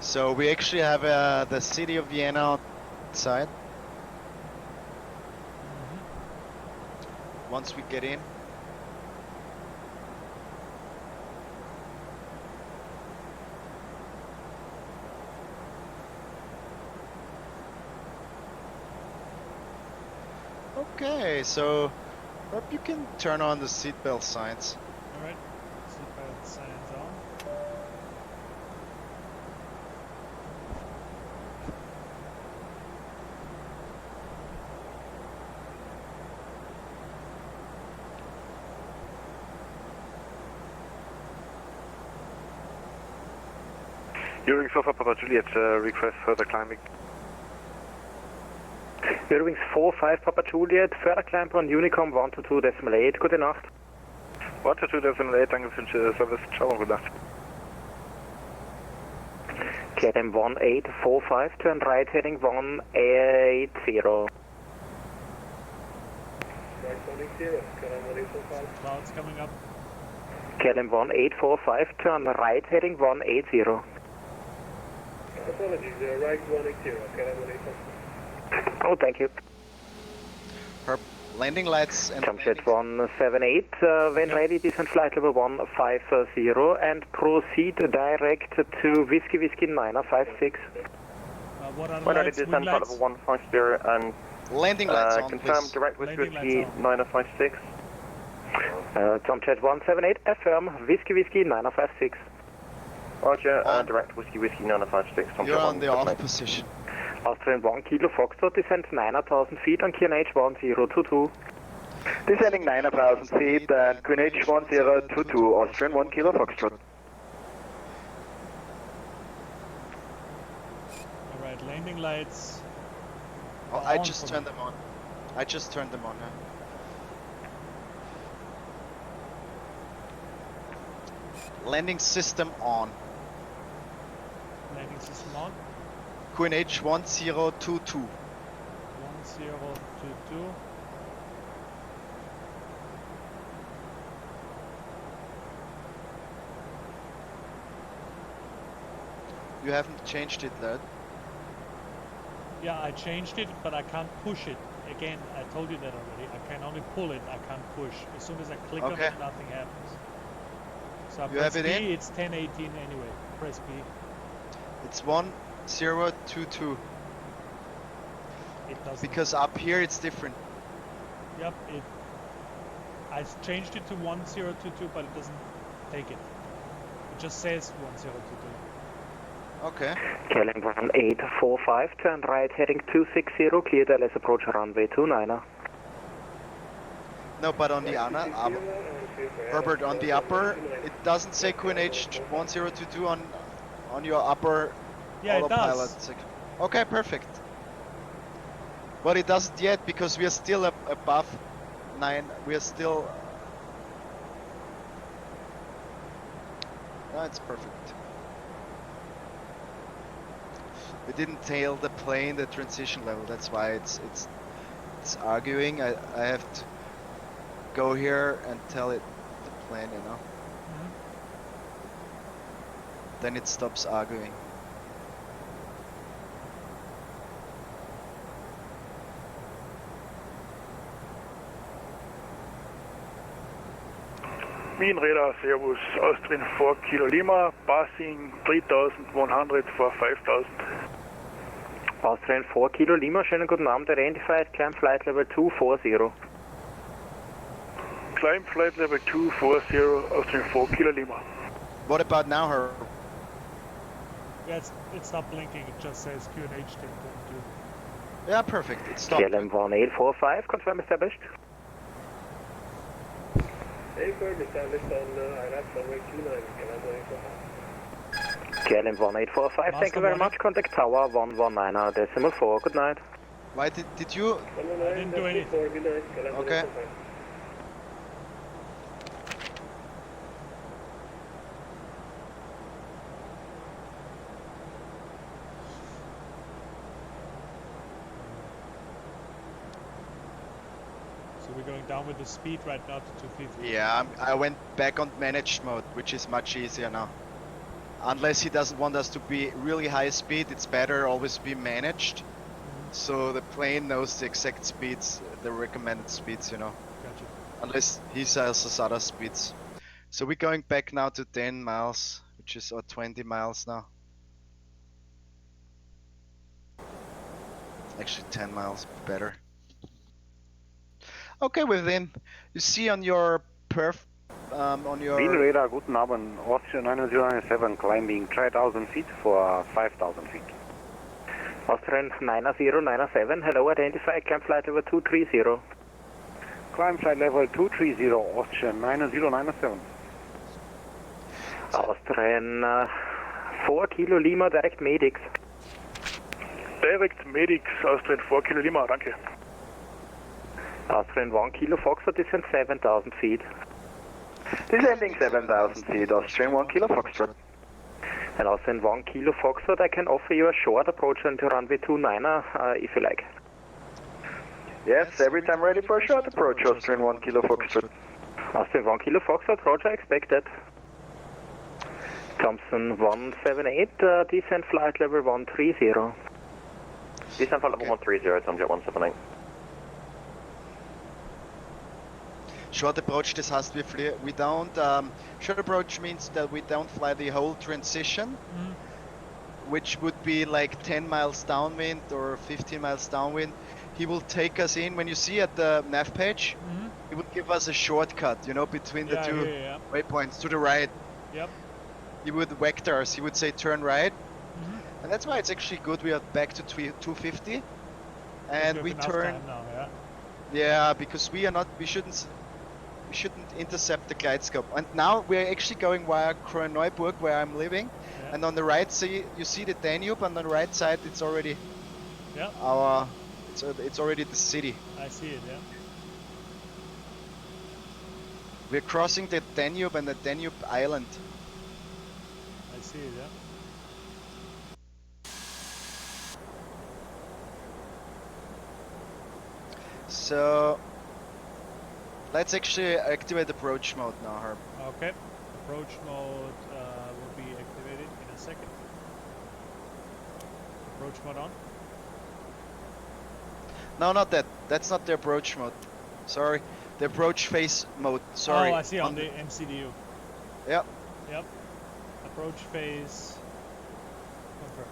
So we actually have the city of Vienna outside. Once we get in. Okay, so hope you can turn on the seatbelt signs. Alright, seatbelt signs on. Eurowings Alpha Papa Juliet, request further climbing. Eurowings 45 Papa Juliet, further climb on Unicom 122.8, gute Nacht. 122.8, danke für den Service, ciao, gute Nacht. KLM 1845, turn right heading 180. Clouds coming up. KLM 1845, turn right heading 180. Apologies, right 180, KLM 185. Oh, thank you. Her landing lights and Jumpjet 178, when ready, descend flight level 150 and proceed direct to Whiskey Whiskey 956. What are the When ready, lights? descend Wind flight lights? level 150 and landing lights on, confirm please. direct with Landing Whiskey lights on. 956. Jumpjet 178, affirm, Whiskey Whiskey 956. Roger, On. direct Whiskey Whiskey 956. You're on the off position. Austrian 1 Kilo Foxtrot, descend 9,000 feet on QNH 1022. Descending 9,000 feet and QNH 1022, Austrian 1 Kilo Foxtrot. Alright, landing lights. Oh, I on just for turned me. them on. I just turned them on now. Landing system on. Landing system on. QNH 1022. 1022. You haven't changed it, lad. Yeah, I changed it, but I can't push it. Again, I told you that already. I can only pull it, I can't push. As soon as I click on Okay. it, nothing happens. So I You press have it B, in? it's 1018 anyway. Press B. It's 1022. It doesn't. Because up here it's different. Yep, I changed it to 1022, but it doesn't take it. It just says 1022. Okay. KLM 1845, turn right heading 260, cleared LS approach runway 29er. No, but on the Herbert, on the upper, it doesn't say QNH 1022 on your upper Yeah, it does. autopilot section. Okay, perfect. But it doesn't yet because we are still above 9. We are still. No, it's perfect. We didn't tail the plane, the transition level. That's why it's arguing. I have to go here and tell it the plane, you know. Then it stops arguing. Wien radar, Servus, Austrian 4 Kilo Lima, passing 3100 for 5000. Austrian 4 Kilo Lima, schönen guten Abend, identified, climb flight level 240. Climb flight level 240, Austrian 4 Kilo Lima. What about now, her? Yeah, it's not blinking, it just says QNH 1022. Yeah, perfect. It stopped. KLM 1845, confirm established. KLM 1845, thank you very much, contact tower 119er, decimal 4, good night. Why did you? I didn't do anything. Okay. So we're going down with the speed right now to 250. Yeah, I went back on managed mode, which is much easier now. Unless he doesn't want us to be really high speed, it's better always be managed. So the plane knows the exact speeds, the recommended speeds, you know. Gotcha. Unless he sells us other speeds. So we're going back now to 10 miles, which is or 20 miles now. Actually 10 miles better. Okay, within. You see on your on your... Wien radar, guten Abend, Austrian 9097, climbing 3000 feet for 5000 feet. Austrian 9097, hello, identify, climb flight level 230. Climb flight level 230, Austrian 9097. Austrian 4 Kilo Lima, direct medics. Direct medics, Austrian 4 Kilo Lima, danke. Austrian 1 Kilo Foxtrot, descend 7000 feet. Descending 7,000 feet, Austrian 1 Kilo Foxtrot. And Austrian 1 Kilo Foxtrot, I can offer you a short approach onto runway 29er if you like. Yes, every time ready for a short approach, Austrian 1 Kilo Foxtrot. Austrian 1 Kilo Foxtrot, roger, expected. Thompson 178, descent flight level 130. Descent flight level 130, Tomjet 178. Short approach, das heißt, we don't, short approach means that we don't fly the whole transition, which would be like 10 miles downwind or 15 miles downwind. He will take us in, when you see at the nav page, he will give us a shortcut, you know, between the two waypoints to the right. Yep. He would vector us, he would say turn right. And that's why it's actually good we are back to 250. And we turn... Now, yeah? Yeah, because we shouldn't intercept the glide scope. And now we're actually going via Krooneuburg, where I'm living. Yeah. And on the right, you see the Danube, and on the right side, it's already it's already the city. I see it, yeah. We're crossing the Danube and the Danube Island. I see it, yeah. So let's actually activate approach mode now, Herb. Okay. Approach mode will be activated in a second. Approach mode on. No, not that. That's not the approach mode. Sorry. The approach phase mode. Sorry. Oh, I see on the MCDU. Yep. Yep. Approach phase. Confirm.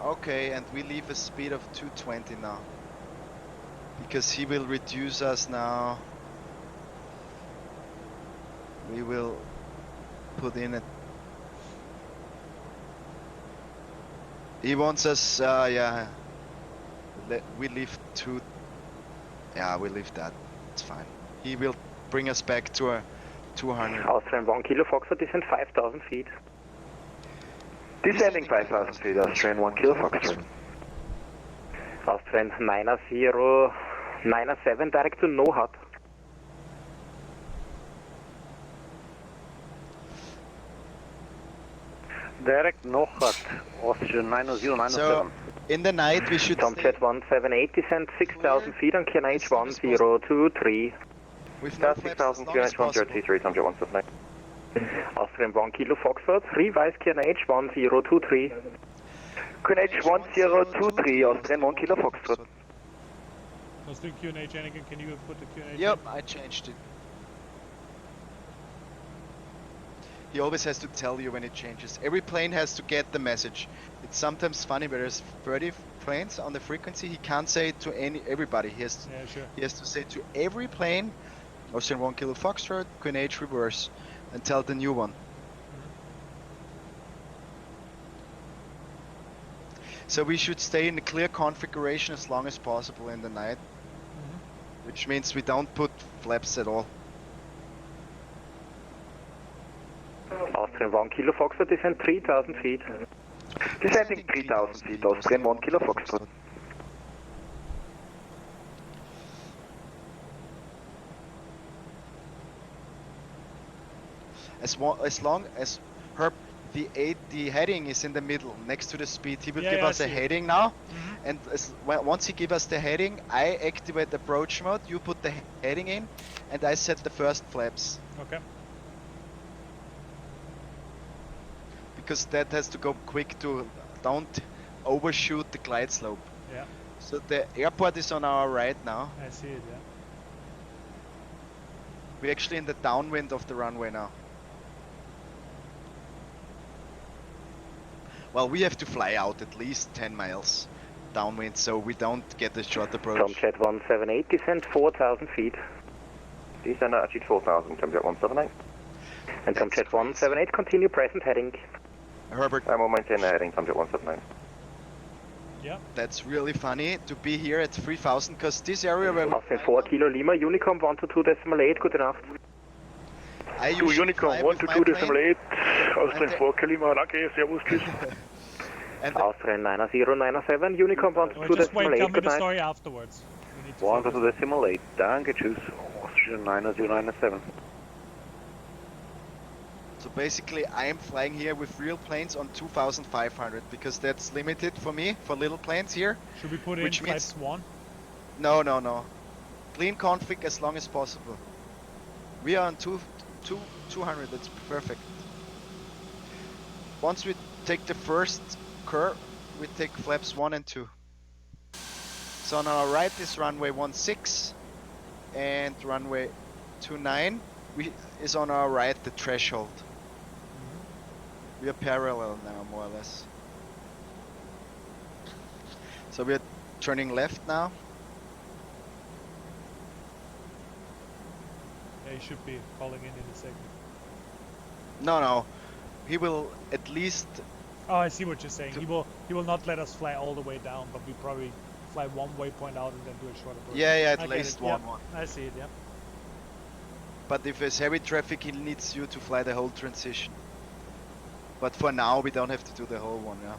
Okay, and we leave a speed of 220 now. Because he will reduce us now. We will put in a... He wants us, yeah. We leave two... Yeah, we leave that. It's fine. He will bring us back to a 200. Austrian 1 Kilo Foxtrot, descend 5,000 feet. Descending 5,000 feet, Austrian 1 Kilo Foxtrot. Austrian 9097, direct to NOHAT. Direct NOHAT, Austrian 9097. So, in the night we should Tomcat 178, descend 6,000 feet on QNH 1023. with no flaps as long as possible. Tomcat 179. Austrian 1 Kilo Foxtrot, revise QNH 1023. QNH 1023, Austrian 1 Kilo Foxtrot. Let's do QNH, Anakin. Can you put the QNH? Yep, I changed it. He always has to tell you when it changes. Every plane has to get the message. It's sometimes funny, but there's 30 planes on the frequency. He can't say it to everybody. He has to say to every plane, Austrian 1 Kilo Foxtrot, QNH reverse, and tell the new one. So we should stay in a clear configuration as long as possible in the night, which means we don't put flaps at all. Austrian 1 Kilo Foxtrot, descend 3,000 feet. Descending 3,000 feet, Austrian 1 Kilo Foxtrot. As long as Herb, the heading is in the middle, next to the speed, he will give us a heading now. And once he gives us the heading, I activate the approach mode, you put the heading in, and I set the first flaps. Okay. Because that has to go quick to don't overshoot the glide slope. Yeah. So the airport is on our right now. I see it, yeah. We're actually in the downwind of the runway now. Well, we have to fly out at least 10 miles downwind so we don't get a short approach. Tomcat 178, descend 4,000 feet. Descend altitude 4,000, Tomcat 178. And Tomcat 178, continue present heading. Herbert. I will maintain the heading, Tomcat 179. Yeah. That's really funny to be here at 3,000 because this area where Austrian 4 Kilo Lima, Unicom 122.8, gute Nacht. I Du Unicom 122.8, Austrian 4 Kilo Lima, danke, servus, tschüss. Austrian 9097, Unicom Just wait, 122.8, tell me good the night. story afterwards. 122.8, danke, tschüss, Austrian 9097. So basically I'm flying here with real planes on 2,500 because that's limited for me, for little planes here. Should we put in flaps 1? No. Clean config as long as possible. We are on 200, that's perfect. Once we take the first curve, we take flaps 1 and 2. So on our right is runway 16 and runway 29 is on our right, the threshold. We are parallel now, more or less. So we are turning left now. Yeah, he should be calling in a second. No. He will at least... Oh, I see what you're saying. He will not let us fly all the way down, but we probably fly one waypoint out and then do a short approach. Yeah, at least one. I see it, yeah. But if there's heavy traffic, he needs you to fly the whole transition. But for now, we don't have to do the whole one, yeah.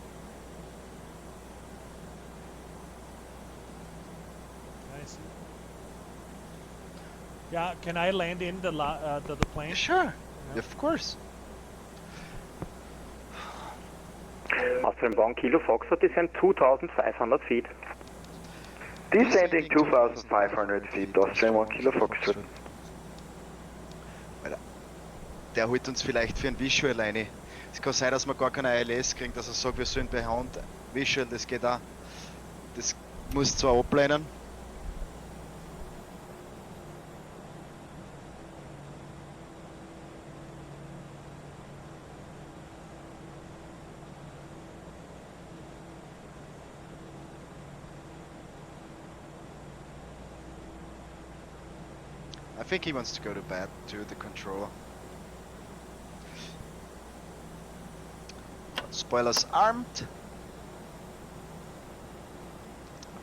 Yeah, can I land in the plane? Sure, Yeah. of course. Austrian 1 Kilo Foxtrot, descend 2,500 feet. Descending 2,500 feet, Austrian 1 Kilo Foxtrot. Der holt uns vielleicht für ein Visual rein. Es kann sein, dass wir gar keine ILS kriegen, dass er sagt, wir sollen bei Hand Visual, das geht auch. Das muss zwar ablehnen. I think he wants to go to bed, to the controller. Spoilers armed.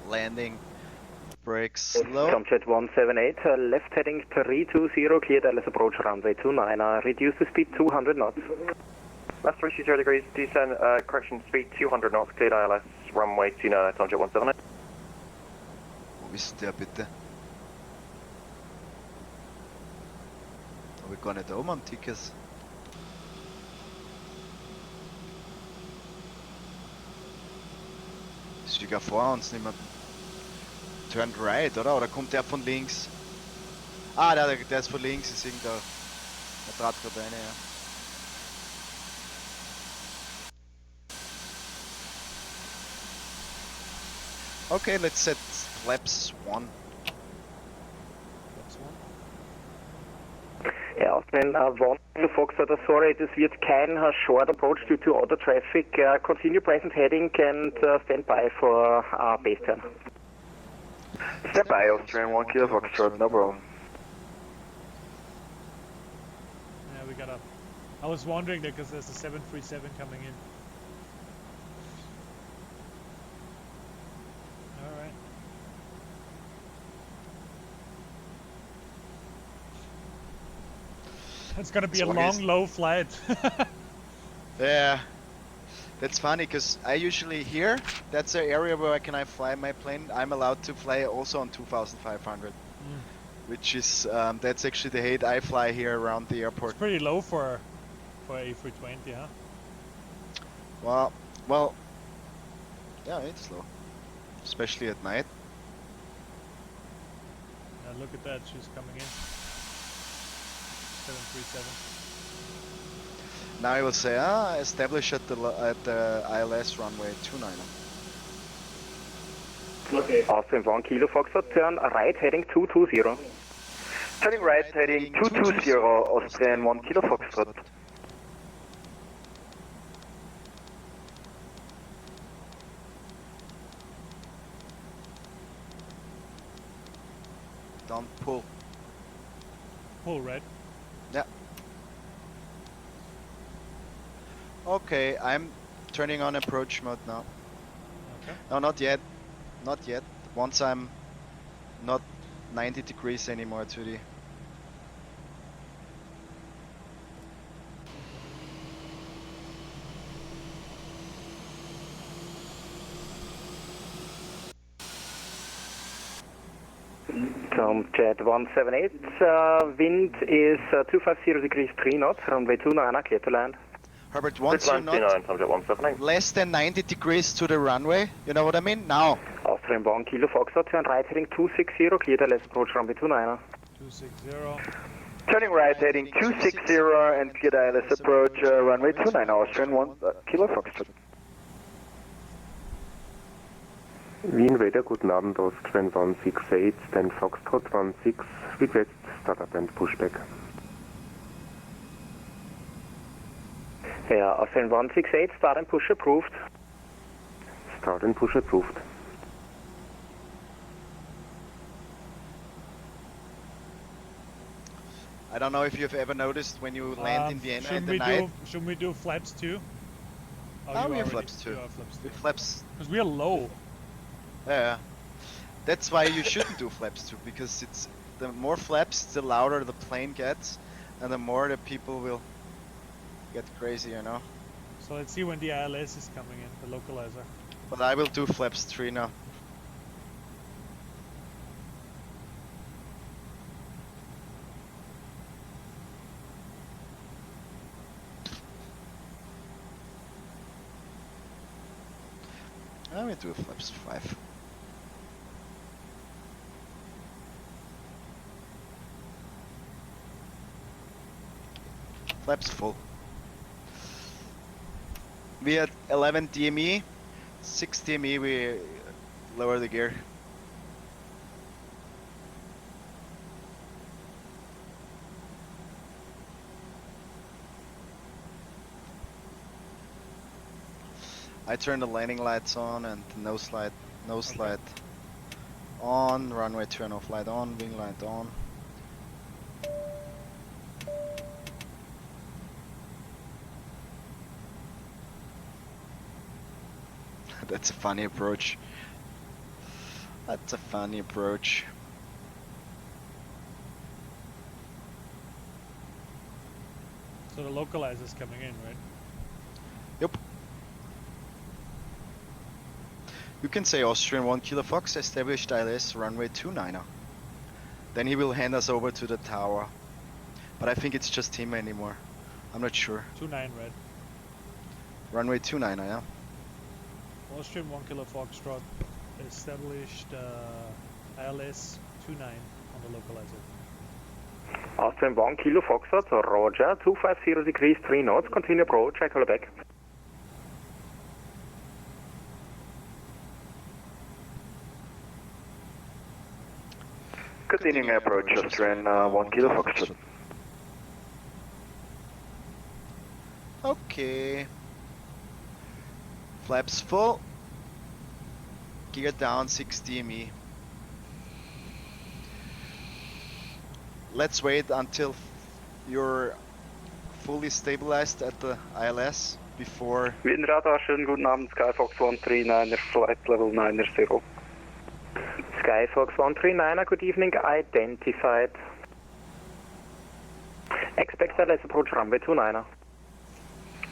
Landing. Brakes slow. Tomjet 178, left heading 320, cleared LS approach runway 29, reduce the speed 200 knots. Left 320 degrees, descend, correction, speed 200 knots, cleared ILS, runway 29, Tomjet 178. Wo ist der bitte? Habe ich gar nicht da oben am Tickets. Ist sogar vor uns niemand. Turned right, oder? Oder kommt der von links? Ah, der ist von links, ist irgendein. Der trat gerade rein, ja. Okay, let's set flaps 1. Yeah, Austrian 1 Kilo Foxtrot, sorry, this wird kein short approach due to other traffic. Continue present heading and stand by for base turn. Stand by, Austrian 1 Kilo Foxtrot, no problem. Yeah, we got up. I was wondering that because there's a 737 coming in. Alright. It's gonna be a long, low flight. Yeah, that's funny because I usually here, that's an area where can I fly my plane. I'm allowed to fly also on 2,500, which is that's actually the height I fly here around the airport. It's pretty low for A320, huh? Well, yeah, it's low, especially at night. Yeah, look at that, she's coming in. 737. Now I will say, establish at the ILS runway 29. Okay. Austrian 1 Kilo Foxtrot, turn right heading 220. Turning right heading 220, Austrian 1 Kilo Foxtrot. Don't pull. Pull right. Yeah. Okay, I'm turning on approach mode now. Okay. No, not yet. Not yet. Once I'm not 90 degrees anymore to the... Tomjet 178, wind is 250 degrees 3 knots, runway 29, clear to land. Herbert, once you're not Tomjet 179. less than 90 degrees to the runway, you know what I mean? Now. Austrian 1 Kilo Foxtrot, turn right heading 260, clear to LS approach runway 29. 260. Turning right heading 260 and clear the ILS approach runway 29, Austrian 1 Kilo Foxtrot. Wien Radar, guten Abend, Austrian 168, stand Foxtrot 16, request startup and pushback. Yeah, Austrian 168, start and push approved. Start and push approved. I don't know if you've ever noticed when you land in Vienna at the night. Should we do flaps too? Oh, we have flaps too. We flaps. Because we are low. Yeah. That's why you shouldn't do flaps too, because it's the more flaps, the louder the plane gets, and the more the people will get crazy, you know. So let's see when the ILS is coming in, the localizer. But I will do flaps 3 now. We do flaps 5. Flaps full. We had 11 DME, 6 DME, we lower the gear. I turn the landing lights on and the nose light on, runway turn off light on, wing light on. That's a funny approach. That's a funny approach. So the localizer's coming in, right? Yep. You can say Austrian 1 Kilo Fox established ILS runway 29er. Then he will hand us over to the tower. But I think it's just him anymore. I'm not sure. 29 red. Runway 29er, yeah. Austrian 1 Kilo Foxtrot established ILS 29 on the localizer. Austrian 1 Kilo Foxtrot, roger, 250 degrees, 3 knots, continue approach, I call back. Continuing approach, Austrian 1 Kilo Foxtrot. Okay. Flaps full. Gear down 6 DME. Let's wait until you're fully stabilized at the ILS before. Wienradar, schönen guten Abend, Skyfox 139er, flight level 90. Skyfox 139er, good evening, identified. Expect ILS approach runway 29er.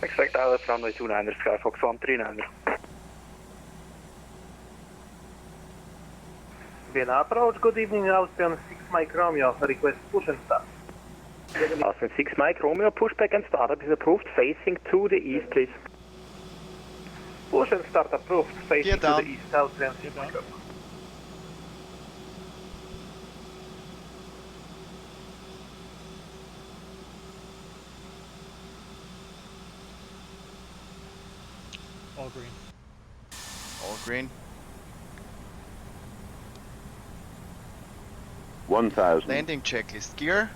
Expect ILS runway 29er, Skyfox 139er. Vienna approach, good evening, Austrian 6 Mike Romeo, request push and start. Austrian 6 Mike Romeo, pushback and startup is approved, facing to the east, please. Push and start approved, facing to the east, Austrian 6 Mike Romeo. All green. All green. 1000. Landing checklist. Gear.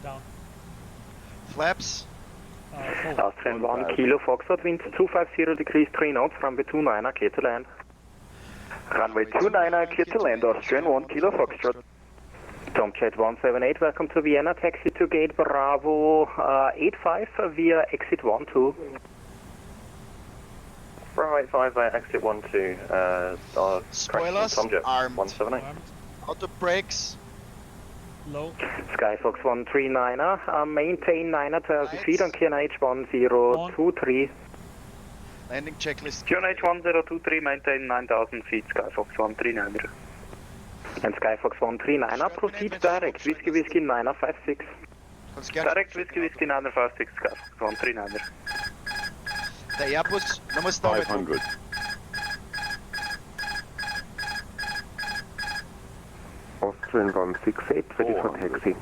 Down. Flaps. Full. Austrian 1 Kilo Foxtrot, wind 250 degrees, 3 knots, runway 29er, clear to land. Runway 29er, clear to land, Austrian 1 Kilo Foxtrot. Tomcat 178, welcome to Vienna, taxi to gate Bravo 85 via exit 12. Bravo 85 via exit 12, Spoilers Tomcat armed. 178. Auto brakes. Low. Skyfox 139er, maintain 9,000 feet on QNH 1023. Landing checklist. QNH 1023, maintain 9,000 feet, Skyfox 139er. And Skyfox 139er, proceed direct, Whiskey Whiskey 956. Direct Whiskey Whiskey 956, Skyfox 139er. Der Airbus, nochmal stop. 500. Austrian 168, ready for taxi.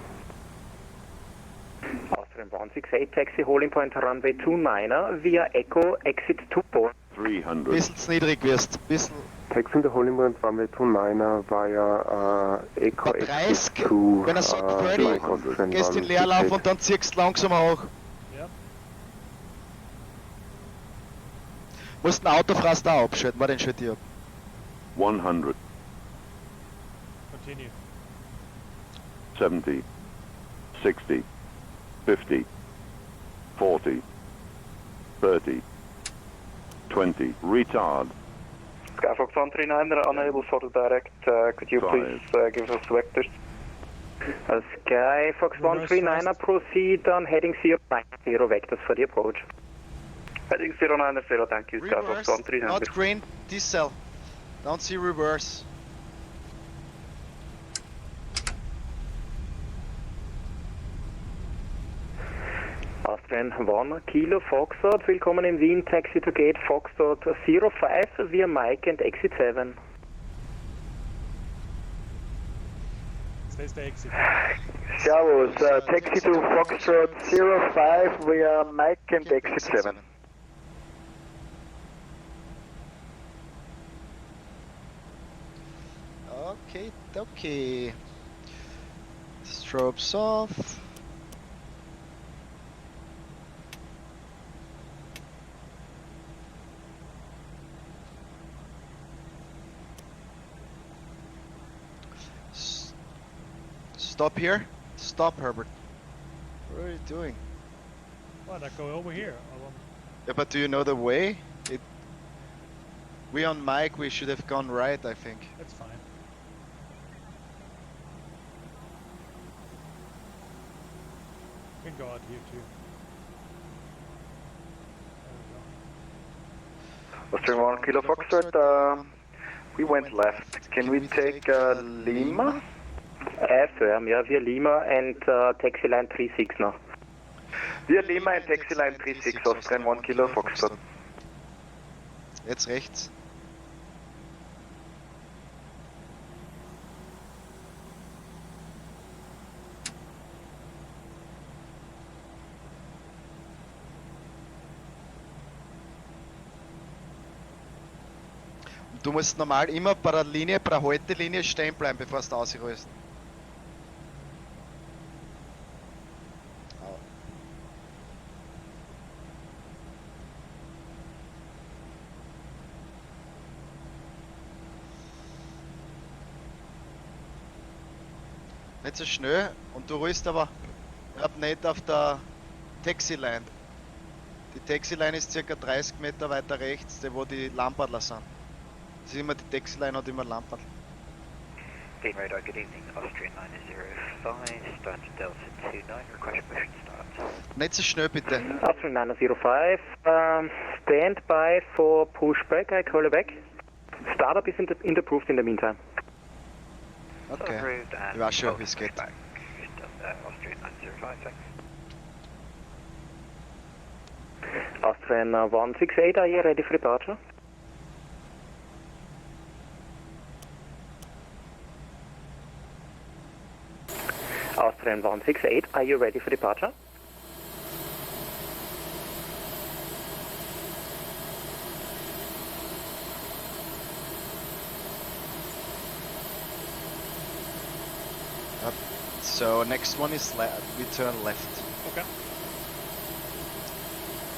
Austrian 168, taxi, holding point runway 29er via Echo, exit 24. 300. Bisschen zu niedrig wirst. Bisschen. Taxi the holding point runway 29er via Echo, Bei exit 30, 2. wenn er sagt, Freddy, gehst in Leerlauf und dann ziehst du langsam hoch. Ja. Musst ein Autofraß da abschalten, warte, den schalte ich ab. 100. Continue. 70. 60. 50. 40. 30. 20. Retard. Skyfox 139er, unable for the direct, could you please give us vectors? Skyfox 139er, proceed on heading 090 vectors for the approach. Heading 090, thank you, Skyfox Reverse, 139er. not green, diesel. Don't see reverse. Austrian 1 Kilo Foxtrot, willkommen in Wien, taxi to gate Foxtrot 05 via Mike and exit 7. Says the exit. Servus, taxi to Foxtrot 05 via Mike and exit 7. Okay. Strobes off. Stop here. Stop, Herbert. What are you doing? What? I go over here. Yeah, but do you know the way? We on Mike, we should have gone right, I think. That's fine. We can go out here too. Austrian 1 Kilo Foxtrot, we went left. Can we take Lima? Affirm, yeah, via Lima and taxi line 36 now. Via Lima and taxi line 36, Austrian 1 Kilo Foxtrot. Jetzt rechts. Du musst normal immer bei der Linie, bei der Haltelinie stehen bleiben, bevor du ausrollst. Nicht so schnell und du rollst aber nicht auf der Taxi-Line. Die Taxi-Line ist ca. 30 Meter weiter rechts, wo die Lampadler sind. Das ist immer, die Taxi-Line hat immer Lampadl. Beam radar, good evening, Austrian 905, start to Delta 29, request permission start. Nicht so schnell bitte. Austrian 905, stand by for pushback, I call it back. Startup is approved in the meantime. Okay, ich weiß schon, wie es geht. Austrian 905, thanks. Austrian 168, are you ready for departure? Austrian 168, are you ready for departure? So next one is we turn left. Okay.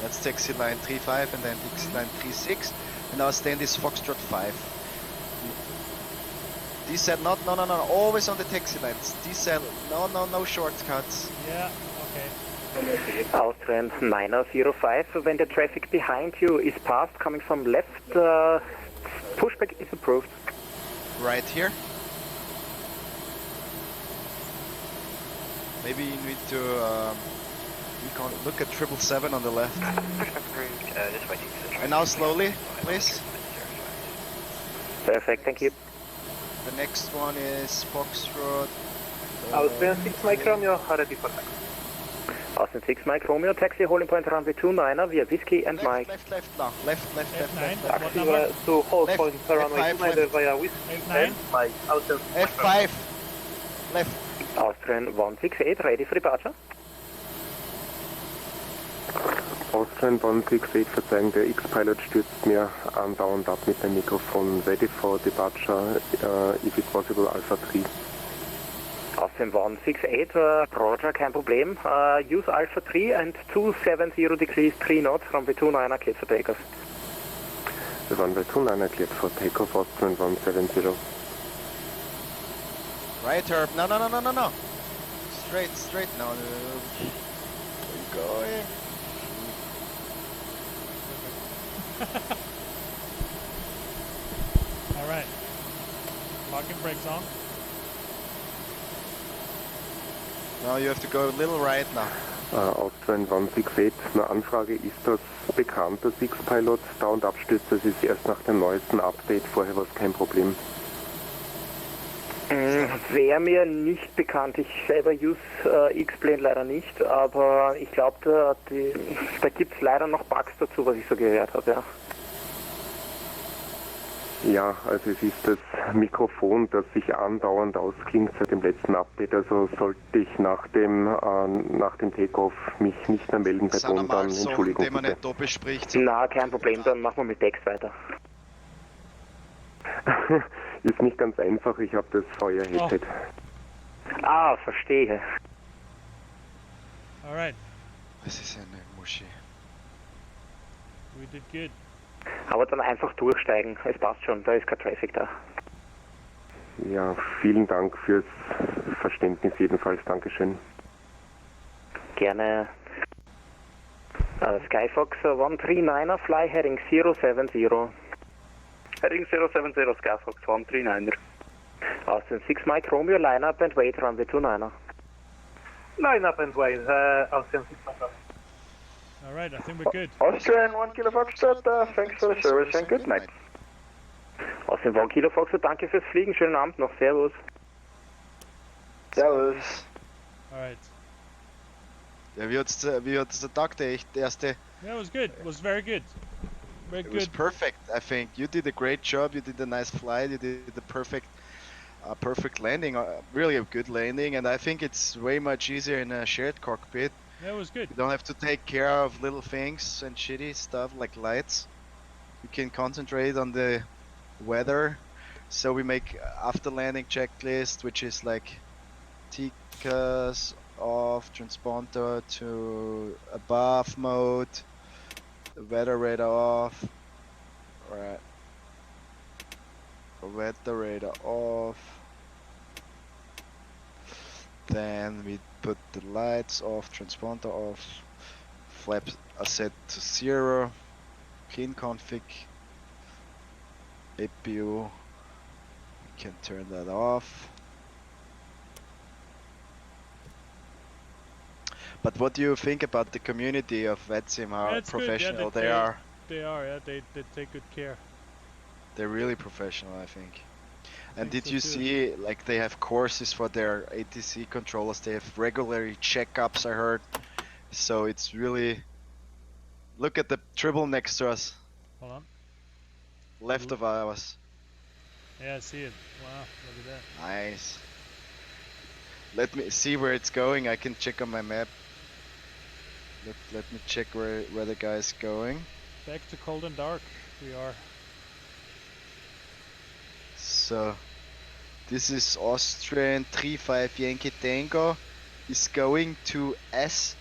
That's taxi line 35 and then taxi line 36, and our stand is Foxtrot 5. Descent, no, always on the taxi lines. Descent, no shortcuts. Yeah, okay. Austrian 905, when the traffic behind you is passed, coming from left, pushback is approved. Right here. Maybe you need to you can look at 777 on the left. Just waiting for the And now slowly, please. Perfect, thank you. The next one is Foxtrot. Austrian 6 Mike Romeo, ready for taxi. Austrian 6 Mike Romeo, taxi holding point runway 29 via Whiskey and Mike. Left now. Left. Taxi to hold point runway 29 via Whiskey and Mike. Austrian F5. Left. Austrian 168, ready for departure. Austrian 168, Verzeihung, der X-Pilot stürzt mir andauernd ab mit dem Mikrofon. Ready for departure, if it's possible, Alpha 3. Austrian 168, Roger, kein Problem. Use Alpha 3 and 270 degrees 3 knots, runway 29 cleared for takeoff. Runway 29 cleared for takeoff, Austrian 170. Right, Herb. No. Straight now. Where you going? Alright. Parking brakes on. Now you have to go a little right now. Austrian 168, eine Anfrage, ist das bekannt, dass X-Pilot dauernd abstürzt? Das ist erst nach dem neuesten Update, vorher war es kein Problem. Wäre mir nicht bekannt. Ich selber use X-Plane leider nicht, aber ich glaube, da gibt es leider noch Bugs dazu, was ich so gehört habe, ja. Ja, also es ist das Mikrofon, das sich andauernd ausklingt seit dem letzten Update. Also sollte ich nach dem Takeoff mich nicht mehr melden bei Ton, dann Entschuldigung die man bitte. nicht da bespricht. Na, kein Problem, dann machen wir mit Text weiter. Ist nicht ganz einfach, ich habe das Feuer-Headset. Ah, verstehe. Alright. Das ist eine Muschi. We did good. Aber dann einfach durchsteigen, es passt schon, da ist kein Traffic da. Ja, vielen Dank fürs Verständnis jedenfalls, Dankeschön. Gerne. Skyfox 139er, fly heading 070. Heading 070, Skyfox 139er. Austin 6 Mike Romeo, line up and wait, runway 29er. Line up and wait, Austrian 6 Mike. Alright, I think we're good. Austrian 1 Kilo Foxtrot, thanks for the service and good night. Austrian 1 Kilo Foxtrot, danke fürs Fliegen, schönen Abend noch, servus. Servus. Alright. Ja, wie hat's der Tag, der erste? Yeah, it was good. It was very good. Very It good. was perfect, I think. You did a great job, you did a nice flight, you did the perfect landing, really a good landing, and I think it's way much easier in a shared cockpit. Yeah, it was good. You don't have to take care of little things and shitty stuff like lights. You can concentrate on the weather. So we make after landing checklist, which is like TCAS off, transponder to above mode, weather radar off, right, weather radar off. Then we put the lights off, transponder off, flaps are set to 0, clean config, APU, we can turn that off. But what do you think about the community of VetSim, how Yeah, professional good. Yeah, they are? They are, yeah, they take good care. They're really professional, I think. And think did so you too. see, like, they have courses for their ATC controllers, they have regular checkups, I heard. So it's really... Look at the triple next to us, Hold on. left of ours. Yeah, I see it. Wow, look at that. Nice. Let me see where it's going, I can check on my map. Let me check where the guy is going. Back to cold and dark, we are. So, this is Austrian 35 Yankee Tango is going to SCEL.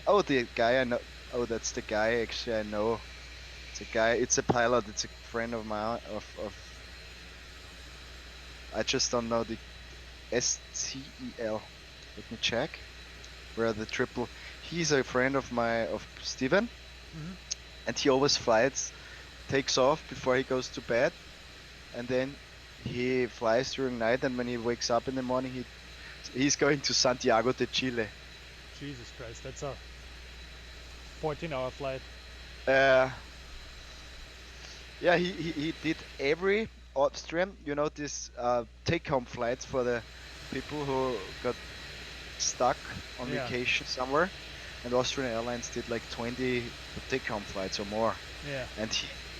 Oh, the guy I know. Oh, that's the guy actually I know. It's a guy. It's a pilot. It's a friend of mine. I just don't know the SCEL. Let me check. Where the triple. He's a friend of Steven, and he always flies, takes off before he goes to bed, and then he flies during night, and when he wakes up in the morning he's going to Santiago de Chile. Jesus Christ, that's a 14-hour flight. Yeah, he did every Austrian, you know, this take-home flights for the people who got stuck on vacation somewhere, and Austrian Airlines did like 20 take-home flights or more. Yeah. And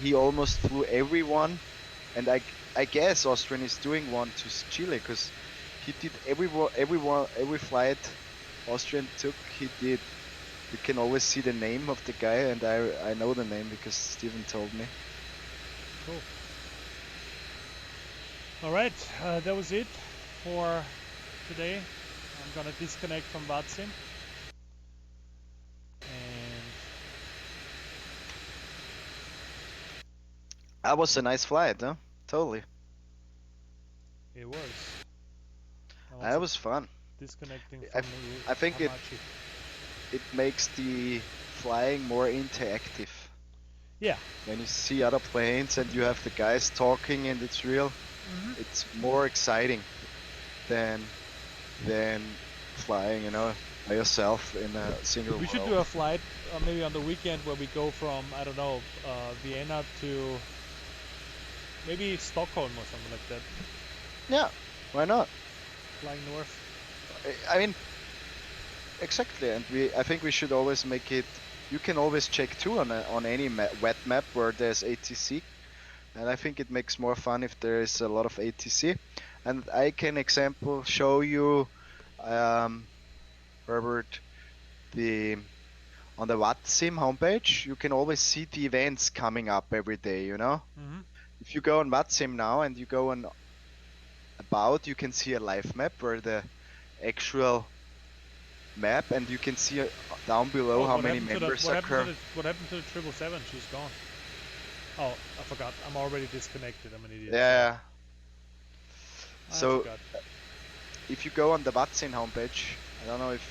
he almost flew every one, and I guess Austrian is doing one to Chile, because he did every flight Austrian took, he did. You can always see the name of the guy, and I know the name because Steven told me. Cool. Alright, that was it for today. I'm gonna disconnect from VetSim. And That was a nice flight, huh? Totally. it was. That was fun. Disconnecting I from I think Hamachi. it makes the flying more interactive. Yeah. When you see other planes and you have the guys talking and it's real, it's more exciting than flying, you know, by yourself in a single We should world. do a flight maybe on the weekend where we go from, I don't know, Vienna to maybe Stockholm or something like that. Yeah, why not? Flying north. I mean, exactly, and I think we should always make it. You can always check too on any wet map where there's ATC, and I think it makes more fun if there is a lot of ATC. And I can show you, Herbert, on the WattSim homepage, you can always see the events coming up every day. You know, if you go on WattSim now and you go on about, you can see a live map where the actual map, and you can see down below how many members occur. What happened to the 777? She's gone. Oh, I forgot. I'm already disconnected. I'm an idiot. Yeah. So, if you go on the WattSim homepage, I don't know if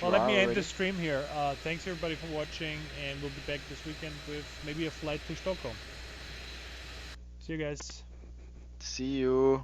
well, let me end the stream here. Thanks everybody for watching, and we'll be back this weekend with maybe a flight to Stockholm. See you guys. See you.